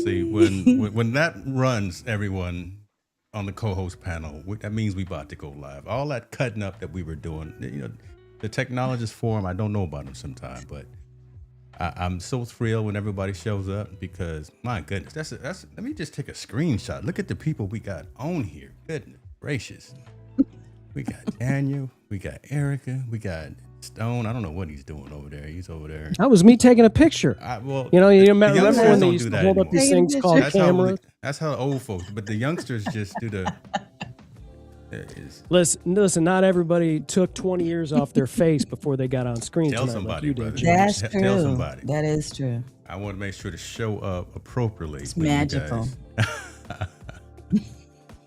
See, when that runs, everyone on the co-host panel, that means we about to go live. All that cutting up that we were doing, the technologist forum, I don't know about them sometimes, but I'm so thrilled when everybody shows up because my goodness, that's. Let me just take a screenshot. Look at the people we got on here. Goodness gracious, we got Daniel, we got Erica, we got Stone. I don't know what he's doing over there. He's over there. That was me taking a picture. Well, you remember when they don't used do to that hold up anymore. these things called cameras? That's how old folks. But the youngsters just do the. Listen. Not everybody took 20 years off their face before they got on screen. Tell tonight, somebody, like you brother. did. That's true. Tell somebody. That is true. I want to make sure to show up appropriately. It's magical.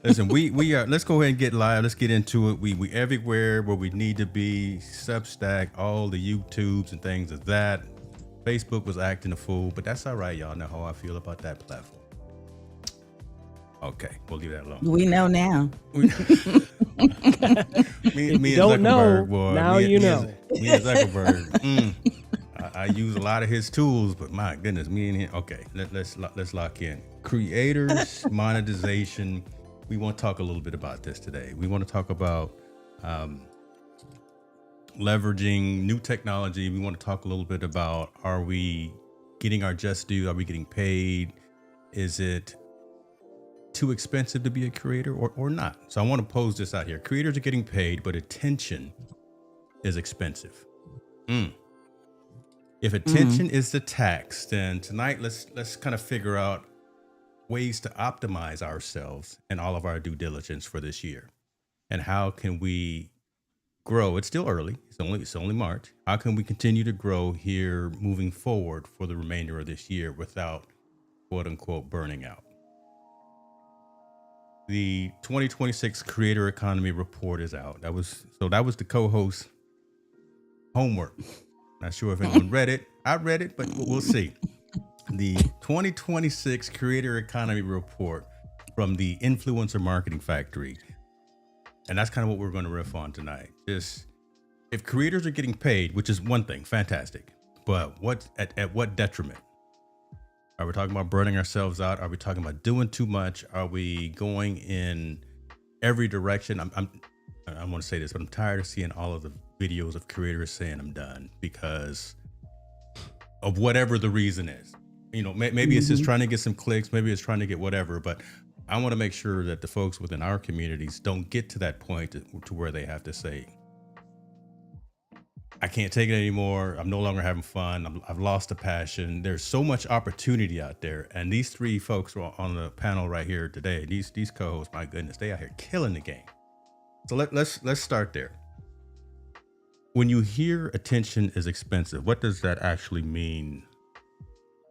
Listen, we are. Let's go ahead and get live. Let's get into it. We everywhere where we need to be. Substack, all the YouTubes and things of that. Facebook was acting a fool, but that's all right. Y'all know how I feel about that platform. Okay, we'll leave that alone. We know now. me and don't know, Zuckerberg, boy. now you know. Me and Zuckerberg. I use a lot of his tools, but my goodness, me and him. Okay, let's lock in. Creators, monetization. We want to talk a little bit about this today. We want to talk about leveraging new technology. We want to talk a little bit about, are we getting our just due? Are we getting paid? Is it too expensive to be a creator or not? So I want to pose this out here. Creators are getting paid, but attention is expensive. If attention is the tax, then tonight let's kind of figure out ways to optimize ourselves and all of our due diligence for this year. And how can we grow? It's still early. It's only March. How can we continue to grow here moving forward for the remainder of this year without quote unquote burning out? The 2026 Creator Economy Report is out. That was the co-host homework. Not sure if anyone read it. I read it, but we'll see. The 2026 Creator Economy Report from the Influencer Marketing Factory. And that's kind of what we're going to riff on tonight. Just if creators are getting paid, which is one thing, fantastic. But at what detriment? Are we talking about burning ourselves out? Are we talking about doing too much? Are we going in every direction? I want to say this, but I'm tired of seeing all of the videos of creators saying I'm done because of whatever the reason is. Maybe it's just trying to get some clicks. Maybe it's trying to get whatever. But I want to make sure that the folks within our communities don't get to that point to where they have to say, I can't take it anymore. I'm no longer having fun. I've lost the passion. There's so much opportunity out there. And these three folks are on the panel right here today. These co-hosts, my goodness, they out here killing the game. So let's start there. When you hear attention is expensive, what does that actually mean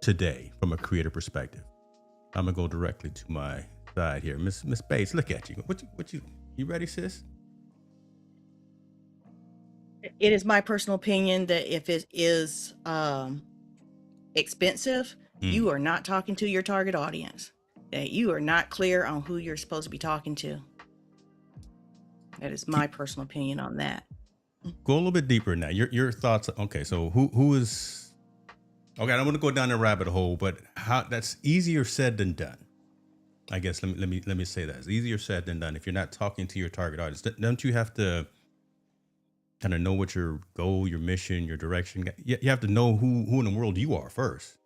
today from a creator perspective? I'm gonna go directly to my side here. Miss Bates, look at you. What you ready, sis? It is my personal opinion that if it is expensive, you are not talking to your target audience. That you are not clear on who you're supposed to be talking to. That is my personal opinion on that. Go a little bit deeper in that. Your thoughts. Okay, so who is? Okay, I don't want to go down the rabbit hole, but that's easier said than done. I guess let me say that it's easier said than done. If you're not talking to your target audience, don't you have to kind of know what your goal, your mission, your direction? You have to know who in the world you are first.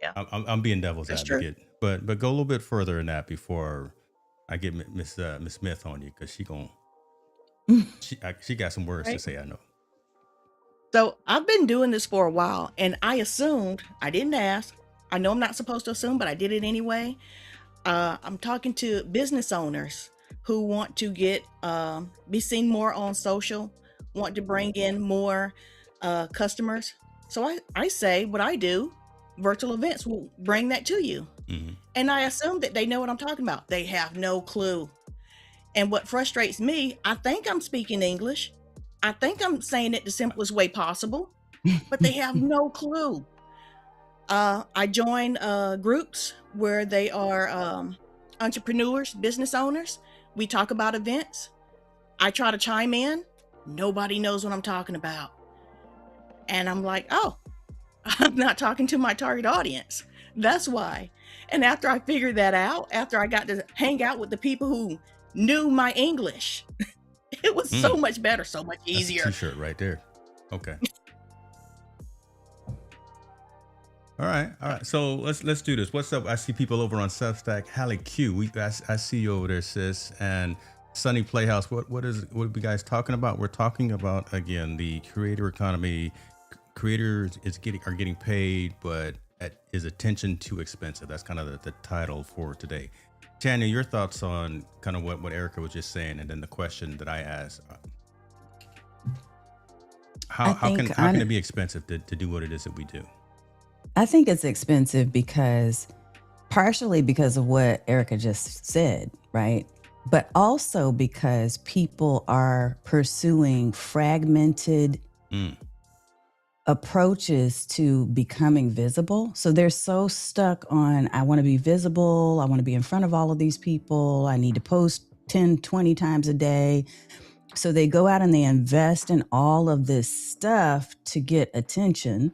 Yeah, I'm being devil's that's advocate, true. but go a little bit further in that before I get Miss Smith on you, because she got some words to say. I know. So I've been doing this for a while, and I assumed, I didn't ask. I know I'm not supposed to assume, but I did it anyway. I'm talking to business owners who want to be seen more on social, want to bring in more customers. So I say what I do, virtual events will bring that to you. Mm-hmm. And I assume that they know what I'm talking about. They have no clue. And what frustrates me, I think I'm speaking English. I think I'm saying it the simplest way possible, but they have no clue. I join groups where they are entrepreneurs, business owners. We talk about events. I try to chime in. Nobody knows what I'm talking about. And I'm like, oh, I'm not talking to my target audience. That's why. And after I figured that out, after I got to hang out with the people who knew my English, it was so much better, so much That's a easier. t-shirt right there. Okay. All right. So let's do this. What's up? I see people over on Substack. Hallie Q, I see you over there, sis. And Sunny Playhouse. What are you guys talking about? We're talking about, again, the creator economy. Creators are getting paid, but is attention too expensive? That's kind of the title for today. Tanya, your thoughts on kind of what Erica was just saying, and then the question that I asked. How can it be expensive to do what it is that we do? I think it's expensive partially because of what Erica just said, right? But also because people are pursuing fragmented approaches to becoming visible. So they're so stuck on, I want to be visible. I want to be in front of all of these people. I need to post 10, 20 times a day. So they go out and they invest in all of this stuff to get attention.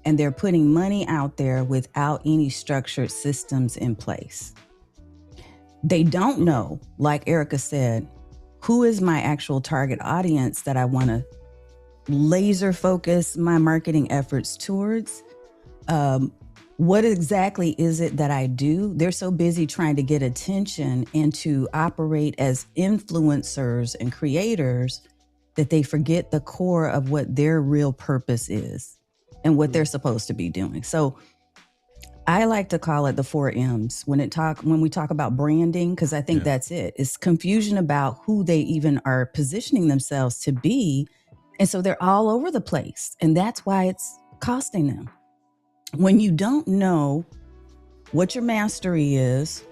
And they're putting money out there without any structured systems in place. They don't know, like Erica said, who is my actual target audience that I want to laser focus my marketing efforts towards. What exactly is it that I do? They're so busy trying to get attention and to operate as influencers and creators that they forget the core of what their real purpose is and what they're supposed to be doing. So I like to call it the 4 M's when we talk about branding, because I think that's it. It's confusion about who they even are positioning themselves to be. And so they're all over the place. And that's why it's costing them. When you don't know what your mastery is,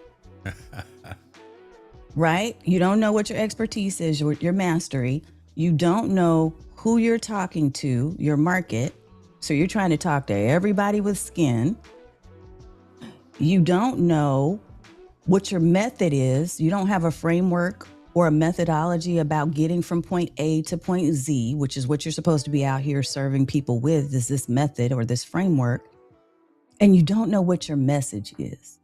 right? You don't know what your expertise is, your mastery. You don't know who you're talking to, your market. So you're trying to talk to everybody with skin. You don't know what your method is. You don't have a framework or a methodology about getting from point A to point Z, which is what you're supposed to be out here serving people with, is this method or this framework. And you don't know what your message is.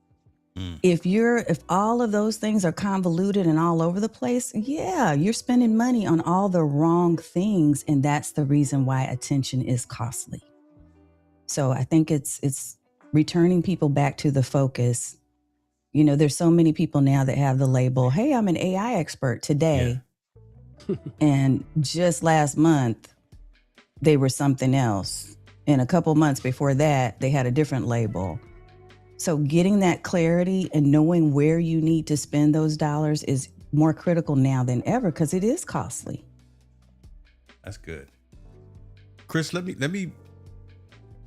If all of those things are convoluted and all over the place, you're spending money on all the wrong things. And that's the reason why attention is costly. So I think it's returning people back to the focus. You know, there's so many people now that have the label, hey, I'm an AI expert today. Yeah. And just last month, they were something else. And a couple months before that, they had a different label. So getting that clarity and knowing where you need to spend those dollars is more critical now than ever because it is costly. That's good. Chris, let me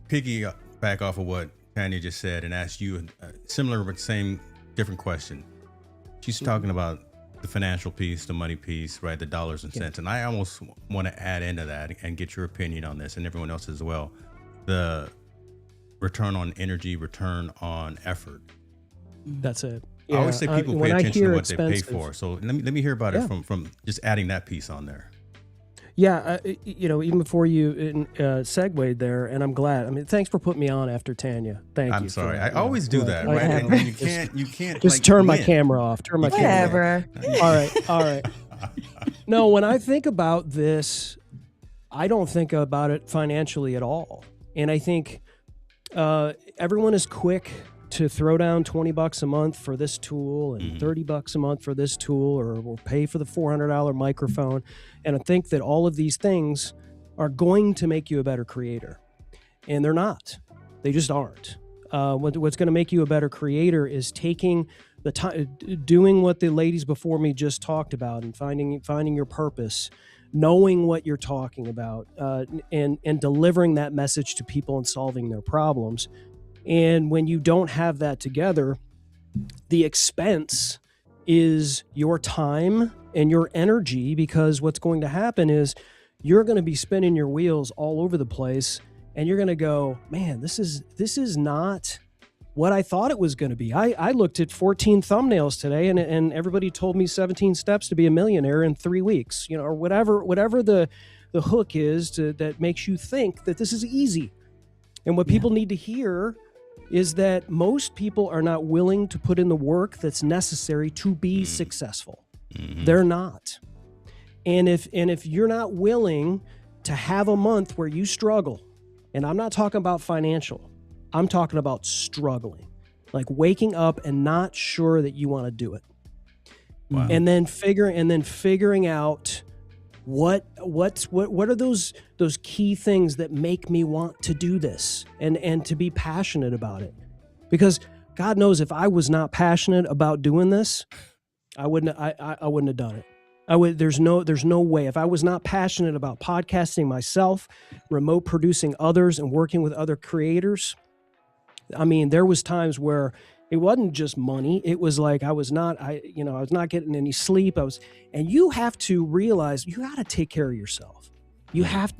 piggyback off of what Tanya just said and ask you a similar but same different question. She's talking about the financial piece, the money piece, right? The dollars and cents. And I almost want to add into that and get your opinion on this and everyone else as well. The return on energy, return on effort. That's it. I always say people pay attention to what they pay for. So let me hear about it from just adding that piece on there. Yeah, even before you segued there, and I'm glad. I mean, thanks for putting me on after Tanya. Thank you. I'm sorry. I always do that, right? And you can't just turn my camera off. Turn my camera off. All right. No, when I think about this, I don't think about it financially at all. And I think everyone is quick to throw down $20 a month for this tool and $30 a month for this tool, or pay for the $400 microphone. And I think that all of these things are going to make you a better creator. And they're not. They just aren't. What's going to make you a better creator is taking the time, doing what the ladies before me just talked about, and finding your purpose, knowing what you're talking about, and delivering that message to people and solving their problems. And when you don't have that together, the expense is your time and your energy, because what's going to happen is you're going to be spinning your wheels all over the place, and you're going to go, man, this is not what I thought it was going to be. I looked at 14 thumbnails today, and everybody told me 17 steps to be a millionaire in 3 weeks, or whatever the hook is that makes you think that this is easy. And what people need to hear is that most people are not willing to put in the work that's necessary to be successful. They're not. And if you're not willing to have a month where you struggle, and I'm not talking about financial, I'm talking about struggling, like waking up and not sure that you want to do it. Wow. And then figuring out what are those key things that make me want to do this and to be passionate about it. Because God knows if I was not passionate about doing this, I wouldn't have done it. There's no way. If I was not passionate about podcasting myself, remote producing others, and working with other creators, I mean, there was times where it wasn't just money. It was like I was not getting any sleep. And you have to realize you got to take care of yourself. You have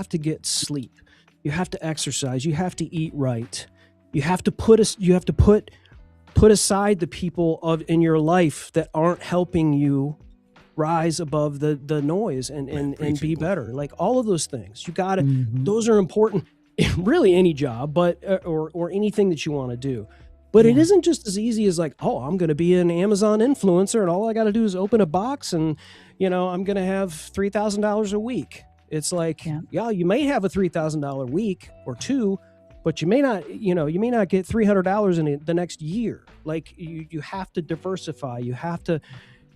to get sleep. You have to exercise. You have to eat right. You have to put aside the people in your life that aren't helping you rise above the noise and be better. Like all of those things, you got to. Those are important in really any job, but or anything that you want to do. But it isn't just as easy as like, oh, I'm going to be an Amazon influencer and all I got to do is open a box and, I'm going to have $3,000 a week. It's like, you may have a $3,000 week or two, but you may not get $300 in the next year. Like you have to diversify. You have to,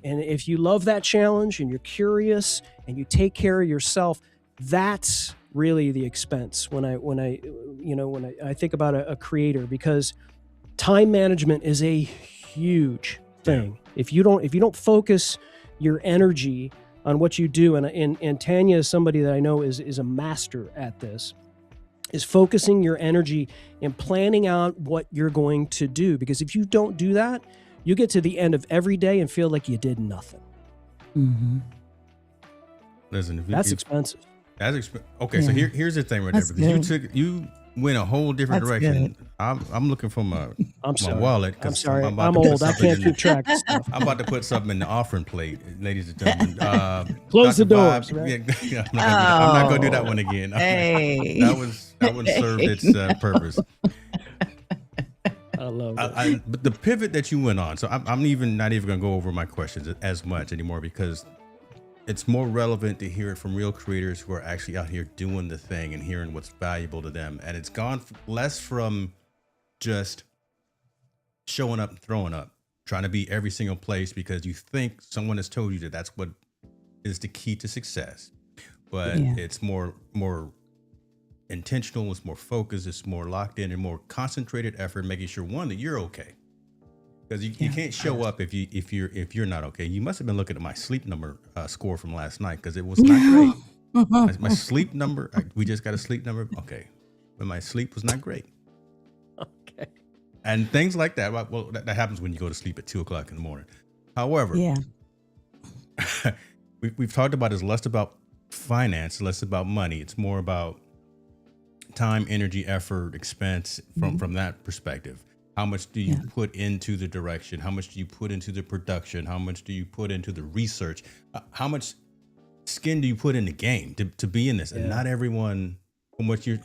and if you love that challenge and you're curious and you take care of yourself, that's really the expense when I think about a creator, because time management is a huge thing. If you don't focus your energy on what you do, and Tanya is somebody that I know is a master at this, is focusing your energy and planning out what you're going to do. Because if you don't do that, you get to the end of every day and feel like you did nothing. Listen, that's expensive. That's expensive. Okay, so here's the thing right there, because you went a whole different direction. I'm looking for my wallet. I'm sorry. I'm old. I can't keep track of stuff. I'm about to put something in the offering plate, ladies and gentlemen. Close the doors. Right? I'm not going to do that one again. Hey. That one served its purpose. I love it. But the pivot that you went on, so I'm not even going to go over my questions as much anymore, because it's more relevant to hear it from real creators who are actually out here doing the thing and hearing what's valuable to them. And it's gone less from just showing up and throwing up, trying to be every single place because you think someone has told you that that's what is the key to success. But it's more intentional, it's more focused, it's more locked in, and more concentrated effort, making sure, one, that you're okay. Because you can't show up if you're not okay. You must have been looking at my sleep number score from last night, because it was not great. My sleep number, we just got a sleep number. Okay. But my sleep was not great. Okay. And things like that. Well, that happens when you go to sleep at 2:00 in the morning. However, we've talked about it's less about finance, less about money. It's more about time, energy, effort, expense from that perspective. How much do you put into the direction? How much do you put into the production? How much do you put into the research? How much skin do you put in the game to be in this? And not everyone, from what you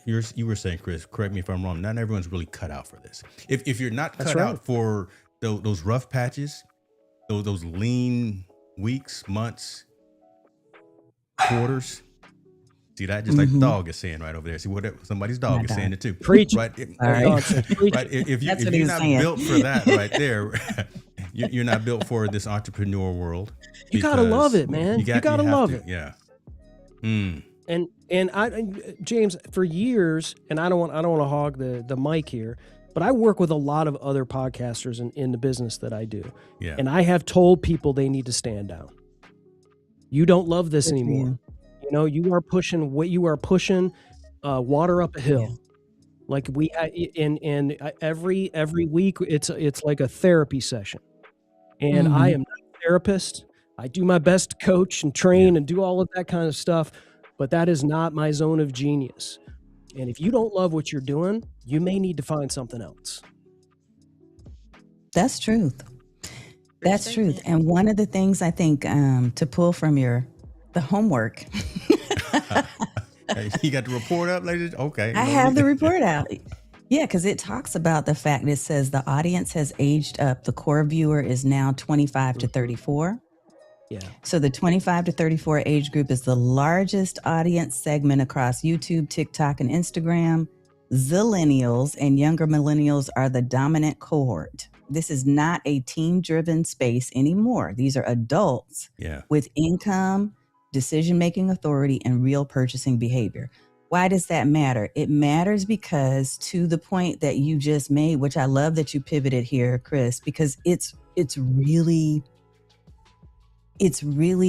were saying, Chris, correct me if I'm wrong, not everyone's really cut out for this. If you're not cut out for those rough patches, those lean weeks, months, quarters. See that? Just like the dog is saying right over there. See what somebody's dog is saying it too. Preach. Right. Right. If you're not built for that right there, you're not built for this entrepreneur world. You gotta love it, man. You gotta love it. Yeah. And I, James, for years, and I don't want to hog the mic here, but I work with a lot of other podcasters in the business that I do. Yeah. And I have told people they need to stand down. You don't love this anymore. You are pushing water up a hill. Yeah. Like every week it's like a therapy session. And I am not a therapist. I do my best to coach and train and do all of that kind of stuff, but that is not my zone of genius. And if you don't love what you're doing, you may need to find something else. That's truth. That's truth. And one of the things I think to pull from the homework. You got the report up, ladies? Okay. I have the report out. Yeah, because it talks about the fact it says the audience has aged up. The core viewer is now 25 to 34. Yeah. So the 25 to 34 age group is the largest audience segment across YouTube, TikTok, and Instagram. Zillennials and younger millennials are the dominant cohort. This is not a teen-driven space anymore. These are adults with income, decision-making authority, and real purchasing behavior. Why does that matter? It matters because, to the point that you just made, which I love that you pivoted here, Chris, because it's really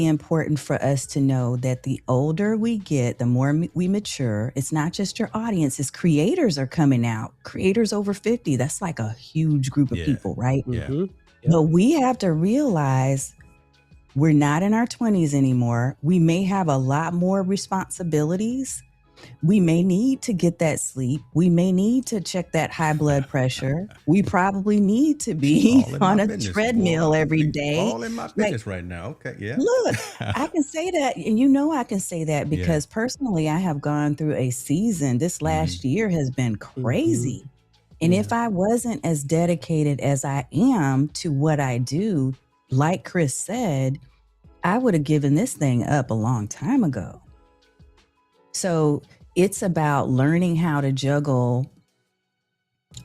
important for us to know that the older we get, the more we mature. It's not just your audience, it's creators are coming out. Creators over 50, that's like a huge group of people, right? Yeah. Mm-hmm. Yep. But we have to realize we're not in our 20s anymore. We may have a lot more responsibilities. We may need to get that sleep. We may need to check that high blood pressure. We probably need to be on a treadmill every day. All in my business right now. Okay, yeah. Look, I can say that, and I can say that because personally, I have gone through a season. This last year has been crazy. And if I wasn't as dedicated as I am to what I do, like Chris said, I would have given this thing up a long time ago. So it's about learning how to juggle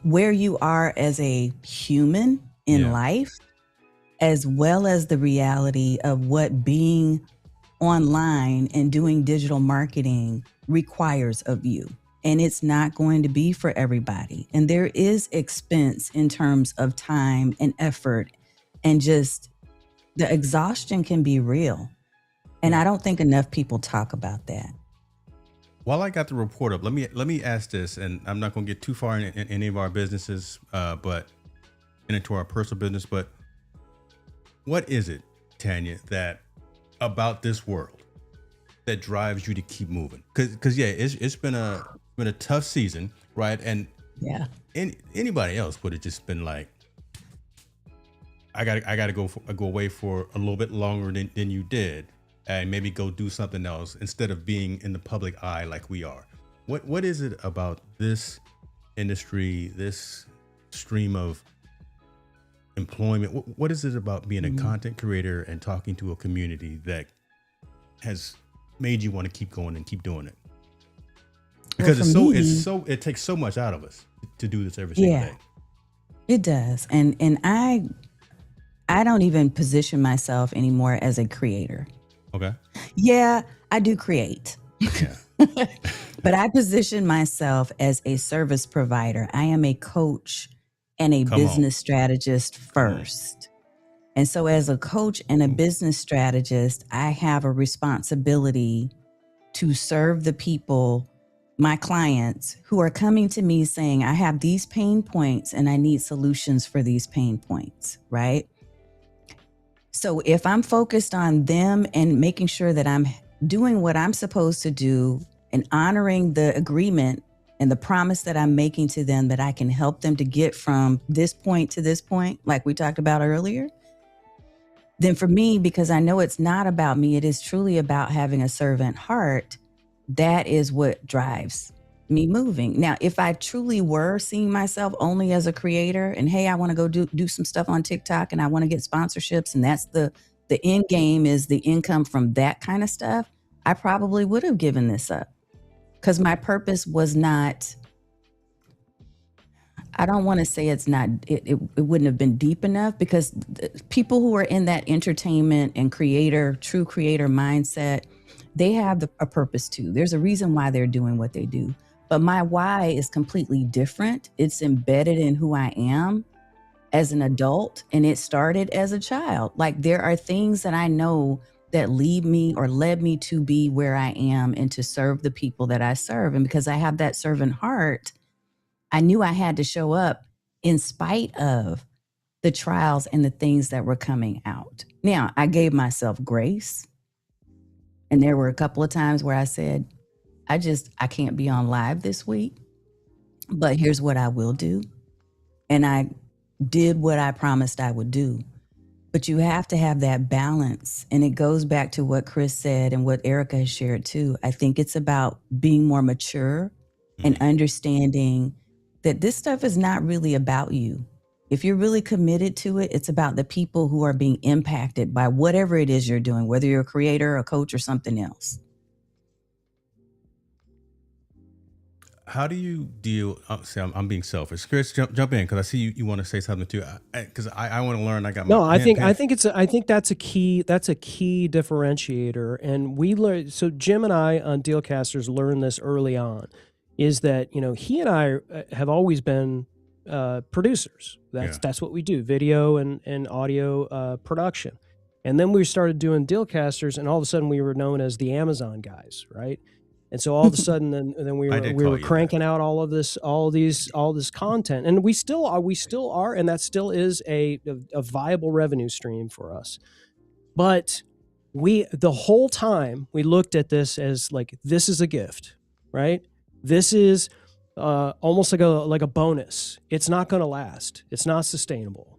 where you are as a human in life, as well as the reality of what being online and doing digital marketing requires of you. And it's not going to be for everybody. And there is expense in terms of time and effort, and just the exhaustion can be real. And I don't think enough people talk about that. While I got the report up, let me ask this, and I'm not going to get too far in any of our businesses, but into our personal business. But what is it, Tanya, that about this world that drives you to keep moving? Because it's been a tough season, right? And anybody else would have just been like, I gotta go away for a little bit longer than you did, and maybe go do something else instead of being in the public eye like we are. What is it about this industry, this stream of employment? What is it about being a content creator and talking to a community that has made you want to keep going and keep doing it? Because it takes so much out of us to do this every single day. It does. And I don't even position myself anymore as a creator. Okay. Yeah, I do create. Yeah. But I position myself as a service provider. I am a coach and a business strategist first. And so as a coach and a business strategist, I have a responsibility to serve the people, my clients, who are coming to me saying, I have these pain points and I need solutions for these pain points, right? So if I'm focused on them and making sure that I'm doing what I'm supposed to do and honoring the agreement and the promise that I'm making to them, that I can help them to get from this point to this point, like we talked about earlier, then for me, because I know it's not about me, it is truly about having a servant heart. That is what drives me moving. Now, if I truly were seeing myself only as a creator and, hey, I want to go do some stuff on TikTok and I want to get sponsorships, and that's the end game is the income from that kind of stuff, I probably would have given this up, because my purpose was not, I don't want to say it wouldn't have been deep enough, because people who are in that entertainment and true creator mindset, they have a purpose too. There's a reason why they're doing what they do. But my why is completely different. It's embedded in who I am as an adult, and it started as a child. Like, there are things that I know that lead me or led me to be where I am and to serve the people that I serve. And because I have that servant heart, I knew I had to show up in spite of the trials and the things that were coming out. Now, I gave myself grace. And there were a couple of times where I said, I can't be on live this week, but here's what I will do. And I did what I promised I would do. But you have to have that balance. And it goes back to what Chris said and what Erica has shared too. I think it's about being more mature and understanding that this stuff is not really about you. If you're really committed to it, it's about the people who are being impacted by whatever it is you're doing, whether you're a creator, a coach, or something else. How do you deal? See, I'm being selfish. Chris, jump in because I see you want to say something too. Because I want to learn. I got my I think that's a key differentiator, and we learned. So Jim and I on Dealcasters learned this early on, is that he and I have always been producers. That's what we do, video and audio production. And then we started doing Dealcasters, and all of a sudden we were known as the Amazon guys, right? And so all of a sudden, then we were cranking out all this content, and we still are, and that still is a viable revenue stream for us. But the whole time we looked at this as like, this is a gift, right? This is almost like a bonus. It's not going to last. It's not sustainable.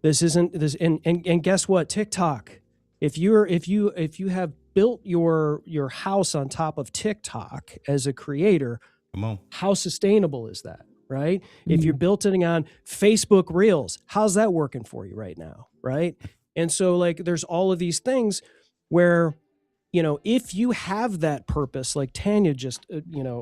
This isn't this. And guess what? TikTok. If you have built your house on top of TikTok as a creator, come on, how sustainable is that, right? Mm-hmm. If you're built it on Facebook Reels, how's that working for you right now, right? And so like there's all of these things where, if you have that purpose, like Tanya just,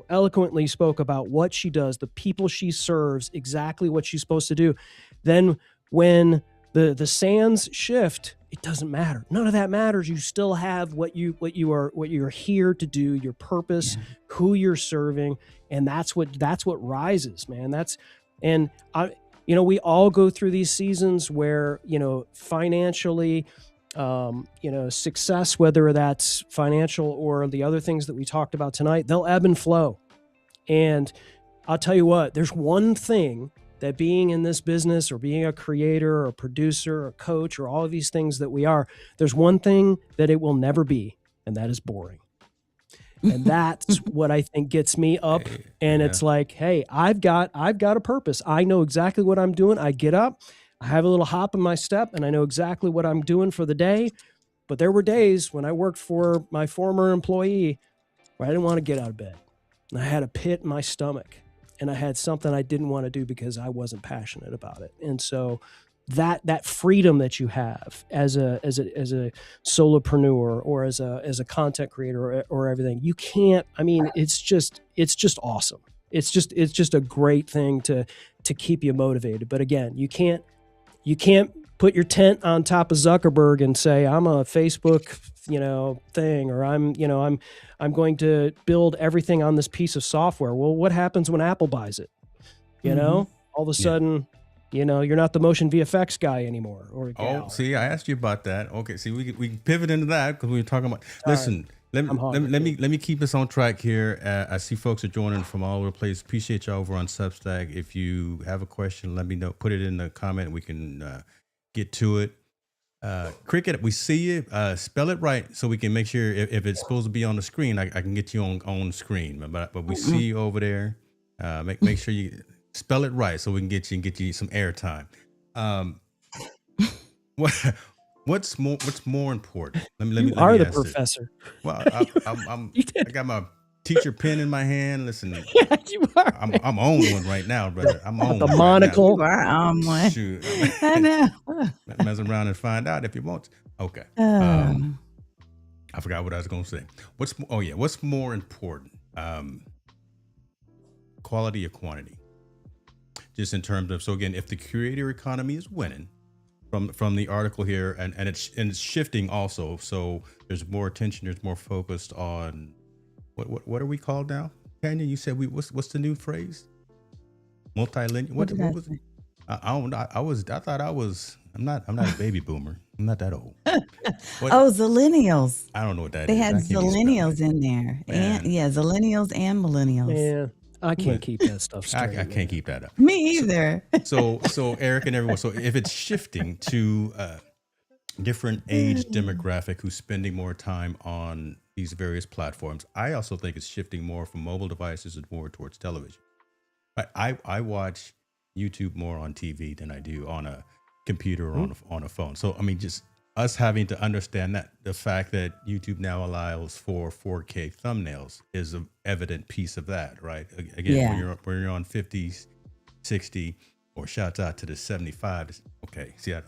eloquently spoke about what she does, the people she serves, exactly what she's supposed to do, then when the sands shift, it doesn't matter. None of that matters. You still have what you're here to do, your purpose, who you're serving, and that's what rises, man. We all go through these seasons where, financially, success, whether that's financial or the other things that we talked about tonight, they'll ebb and flow. And I'll tell you what, there's one thing that being in this business or being a creator or a producer or a coach or all of these things that we are, there's one thing that it will never be, and that is boring. And that's what I think gets me up. And it's like, hey, I've got a purpose. I know exactly what I'm doing. I get up, I have a little hop in my step, and I know exactly what I'm doing for the day. But there were days when I worked for my former employee where I didn't want to get out of bed. And I had a pit in my stomach. And I had something I didn't want to do because I wasn't passionate about it. And so that freedom that you have as a solopreneur or as a content creator or everything, you can't, it's just awesome. It's just a great thing to keep you motivated. But again, you can't put your tent on top of Zuckerberg and say, I'm a Facebook, thing, or I'm going to build everything on this piece of software. Well, what happens when Apple buys it? All of a sudden, you're not the motion VFX guy anymore. Or see, I asked you about that. Okay, see, we can pivot into that because we were talking about. Listen, let me keep us on track here. I see folks are joining from all over the place. Appreciate you over on Substack. If you have a question, let me know. Put it in the comment. We can get to it. Cricket, we see you. Spell it right so we can make sure if it's supposed to be on the screen, I can get you on screen. But we see you over there. Make sure you spell it right so we can get you some airtime. What's more important? Let me are the professor. Well, I got my teacher pen in my hand. Listen, you are. I'm on one right now, brother. I'm on the monocle. Right, you are on one. Shoot. I know. Mess around and find out if you want. Okay. I forgot what I was going to say. What's more important? Quality or quantity? Just in terms of, so again, if the creator economy is winning from the article here, and it's shifting also. So there's more attention, there's more focused on what are we called now? Tanya, you said what's the new phrase? Multilineal. What was it? I'm not a baby boomer. I'm not that old. Zillennials. I don't know what that they is. They had zillennials in there. And zillennials and millennials. Yeah. I can't keep that stuff straight. I can't keep that up. Me either. So Eric and everyone. So if it's shifting to different age demographic who's spending more time on these various platforms, I also think it's shifting more from mobile devices and more towards television. I watch YouTube more on TV than I do on a computer or on a phone. So just us having to understand that the fact that YouTube now allows for 4K thumbnails is an evident piece of that, right? Again, when you're on 50s 60, or shouts out to the 75. Okay, see, I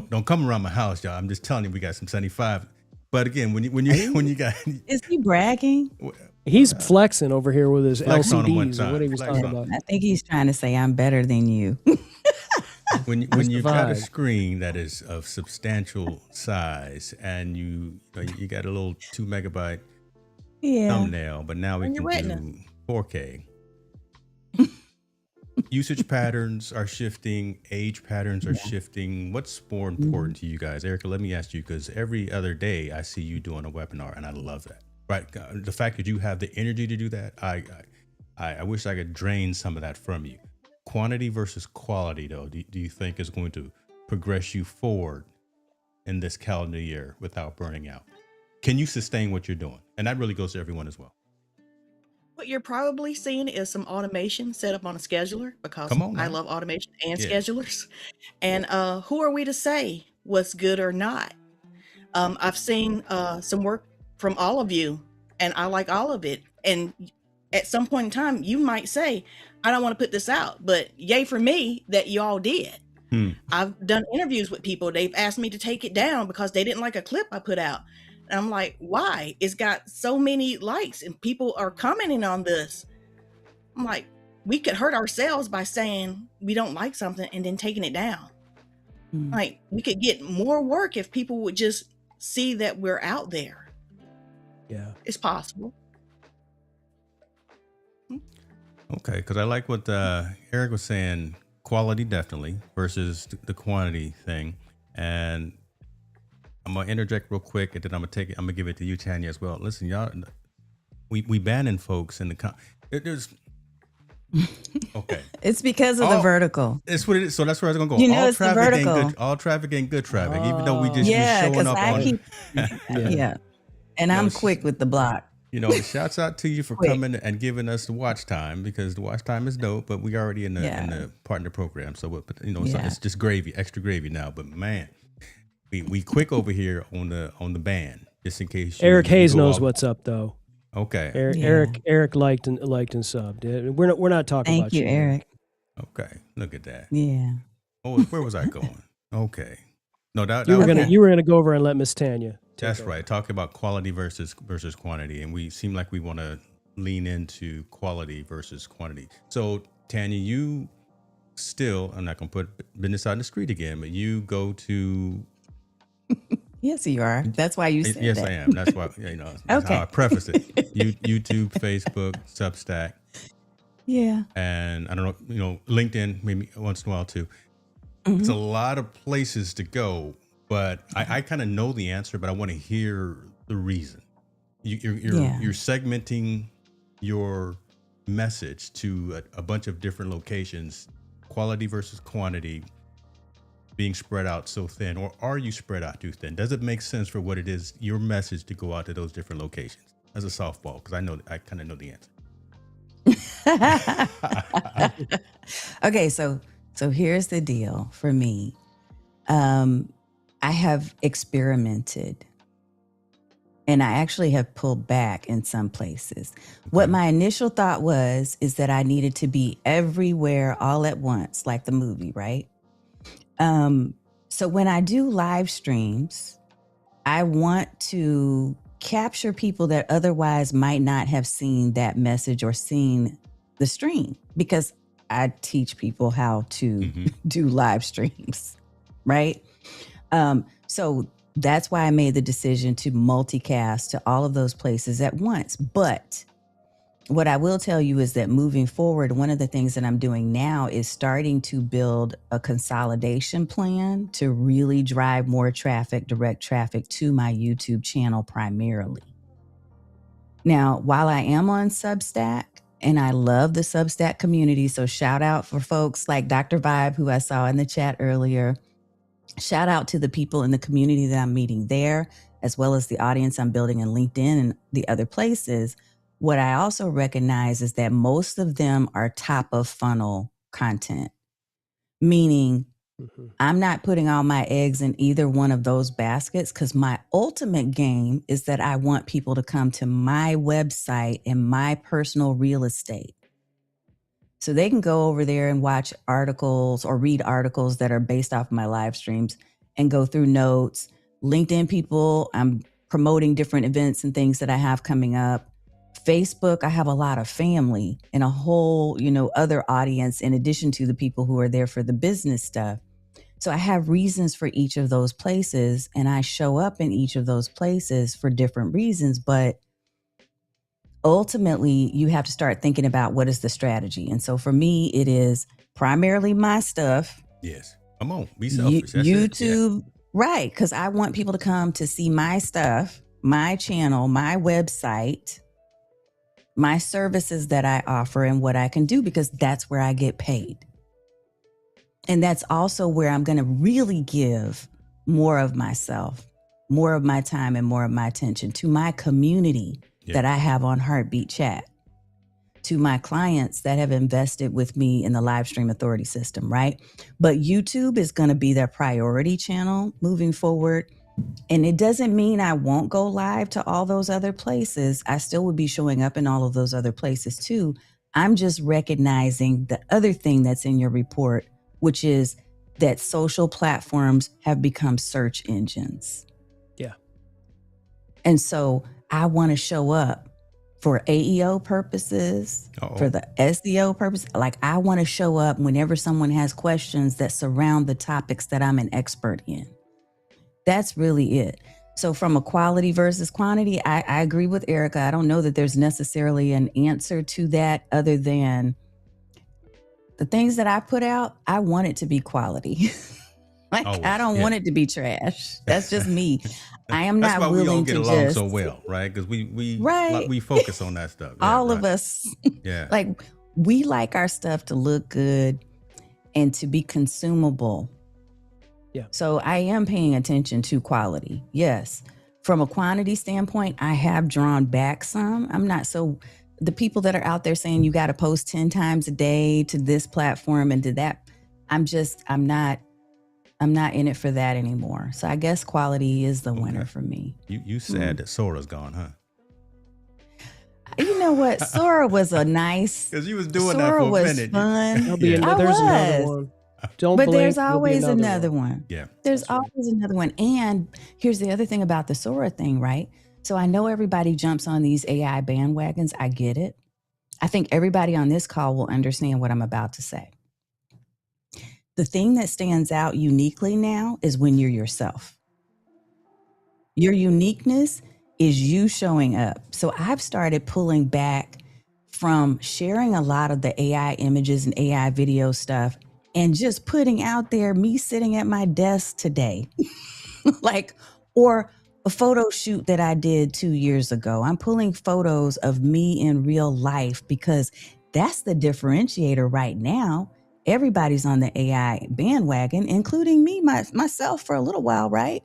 don't come around my house, y'all. I'm just telling you, we got some 75. But again, when you got, Is he bragging? He's flexing over here with his Flex on him one LCDs. time. What he was Flex talking on about. I think he's trying to say I'm better than you. when the you've got a vibe. screen that is of substantial size, and you got a little 2 megabyte Yeah. thumbnail, but now we On can your retina. do 4K. Usage patterns are shifting, age patterns are shifting. What's more important to you guys? Erica, let me ask you, because every other day I see you doing a webinar, and I love that. Right? The fact that you have the energy to do that, I wish I could drain some of that from you. Quantity versus quality, though, do you think is going to progress you forward in this calendar year without burning out? Can you sustain what you're doing? And that really goes to everyone as well. What you're probably seeing is some automation set up on a scheduler, because Come on I now. love automation and Yeah. schedulers. And who are we to say what's good or not? I've seen some work from all of you, and I like all of it. And at some point in time, you might say, I don't want to put this out, but yay for me that you all did. I've done interviews with people. They've asked me to take it down because they didn't like a clip I put out. And I'm like, why? It's got so many likes and people are commenting on this. I'm like, we could hurt ourselves by saying we don't like something and then taking it down. Like, we could get more work if people would just see that we're out there. Yeah. It's possible. Okay, because I like what Eric was saying. Quality definitely versus the quantity thing. And I'm gonna interject real quick, and then I'm gonna give it to you, Tanya, as well. Listen, y'all, we banning folks in the there's okay. It's because of the vertical. It's what it is. So that's where I was gonna go. You know, all it's the traffic ain't vertical. good. All traffic ain't good traffic. Even though we just Yeah, be showing because up I on keep. Yeah. And I'm quick with the block. Shouts out to you for coming and giving us the watch time, because the watch time is dope, but we already in the partner program. So, it's just gravy, extra gravy now. But man, we quick over here on the ban, just in case. Eric Hayes knows what's up, though. Okay. Eric liked and subbed. We're not talking about you, Eric. Okay. Look at that. Yeah. Oh, where was I going? Okay. No, you were gonna go over and let Miss Tanya. That's right. Talking about quality versus quantity, and we seem like we want to lean into quality versus quantity. So, Tanya, you still, I'm not going to put business out in the street again, but you go to. Yes, you are. That's why you said yes, that. I am. That's why, that's how I preface it. YouTube, Facebook, Substack. Yeah. And I don't know, LinkedIn, maybe once in a while too. It's a lot of places to go, but I kind of know the answer, but I want to hear the reason. You're segmenting your message to a bunch of different locations, quality versus quantity, being spread out so thin, or are you spread out too thin? Does it make sense for what it is, your message, to go out to those different locations? As a softball, because I kind of know the answer. Okay, so here's the deal for me. I have experimented, and I actually have pulled back in some places. Okay. What my initial thought is that I needed to be everywhere all at once, like the movie, right? So when I do live streams, I want to capture people that otherwise might not have seen that message or seen the stream, because I teach people how to do live streams, right? So that's why I made the decision to multicast to all of those places at once. But what I will tell you is that moving forward, one of the things that I'm doing now is starting to build a consolidation plan to really drive more traffic, direct traffic to my YouTube channel primarily. Now, while I am on Substack, and I love the Substack community, so shout out for folks like Dr. Vibe, who I saw in the chat earlier. Shout out to the people in the community that I'm meeting there, as well as the audience I'm building in LinkedIn and the other places. What I also recognize is that most of them are top of funnel content, meaning I'm not putting all my eggs in either one of those baskets, because my ultimate game is that I want people to come to my website and my personal real estate. So they can go over there and watch articles or read articles that are based off of my live streams and go through notes. LinkedIn people, I'm promoting different events and things that I have coming up. Facebook, I have a lot of family and a whole, other audience in addition to the people who are there for the business stuff. So I have reasons for each of those places, and I show up in each of those places for different reasons. But ultimately, you have to start thinking about what is the strategy. And so for me, it is primarily my stuff. Yes. Come on, be selfish. That's YouTube, it. Yeah. Right? Because I want people to come to see my stuff, my channel, my website, my services that I offer and what I can do, because that's where I get paid. And that's also where I'm going to really give more of myself, more of my time, and more of my attention to my community that I have on Heartbeat Chat, to my clients that have invested with me in the live stream authority system, right? But YouTube is going to be their priority channel moving forward. And it doesn't mean I won't go live to all those other places. I still would be showing up in all of those other places too. I'm just recognizing the other thing that's in your report, which is that social platforms have become search engines. Yeah. And so I want to show up for AEO purposes, for the SEO purpose. Like, I want to show up whenever someone has questions that surround the topics that I'm an expert in. That's really it. So from a quality versus quantity, I agree with Erica. I don't know that there's necessarily an answer to that other than the things that I put out, I want it to be quality. I don't want it to be trash. That's just me. I am not willing to get along so well, right? Because we focus on that stuff. Yeah, all of us. Yeah. Like, we like our stuff to look good and to be consumable. Yeah. So I am paying attention to quality. Yes. From a quantity standpoint, I have drawn back some. I'm not so, the people that are out there saying you got to post 10 times a day to this platform and to that, I'm not in it for that anymore. So I guess quality is the winner for me. You sad that Sora's gone, huh? You know what? Sora was a nice. Because you was doing that for a minute. Fun. There's another one. But there's always another one. Yeah. There's always another one. And here's the other thing about the Sora thing, right? So I know everybody jumps on these AI bandwagons. I get it. I think everybody on this call will understand what I'm about to say. The thing that stands out uniquely now is when you're yourself. Your uniqueness is you showing up. So I've started pulling back from sharing a lot of the AI images and AI video stuff and just putting out there me sitting at my desk today, or a photo shoot that I did 2 years ago. I'm pulling photos of me in real life because that's the differentiator right now. Everybody's on the AI bandwagon, including me, myself for a little while, right?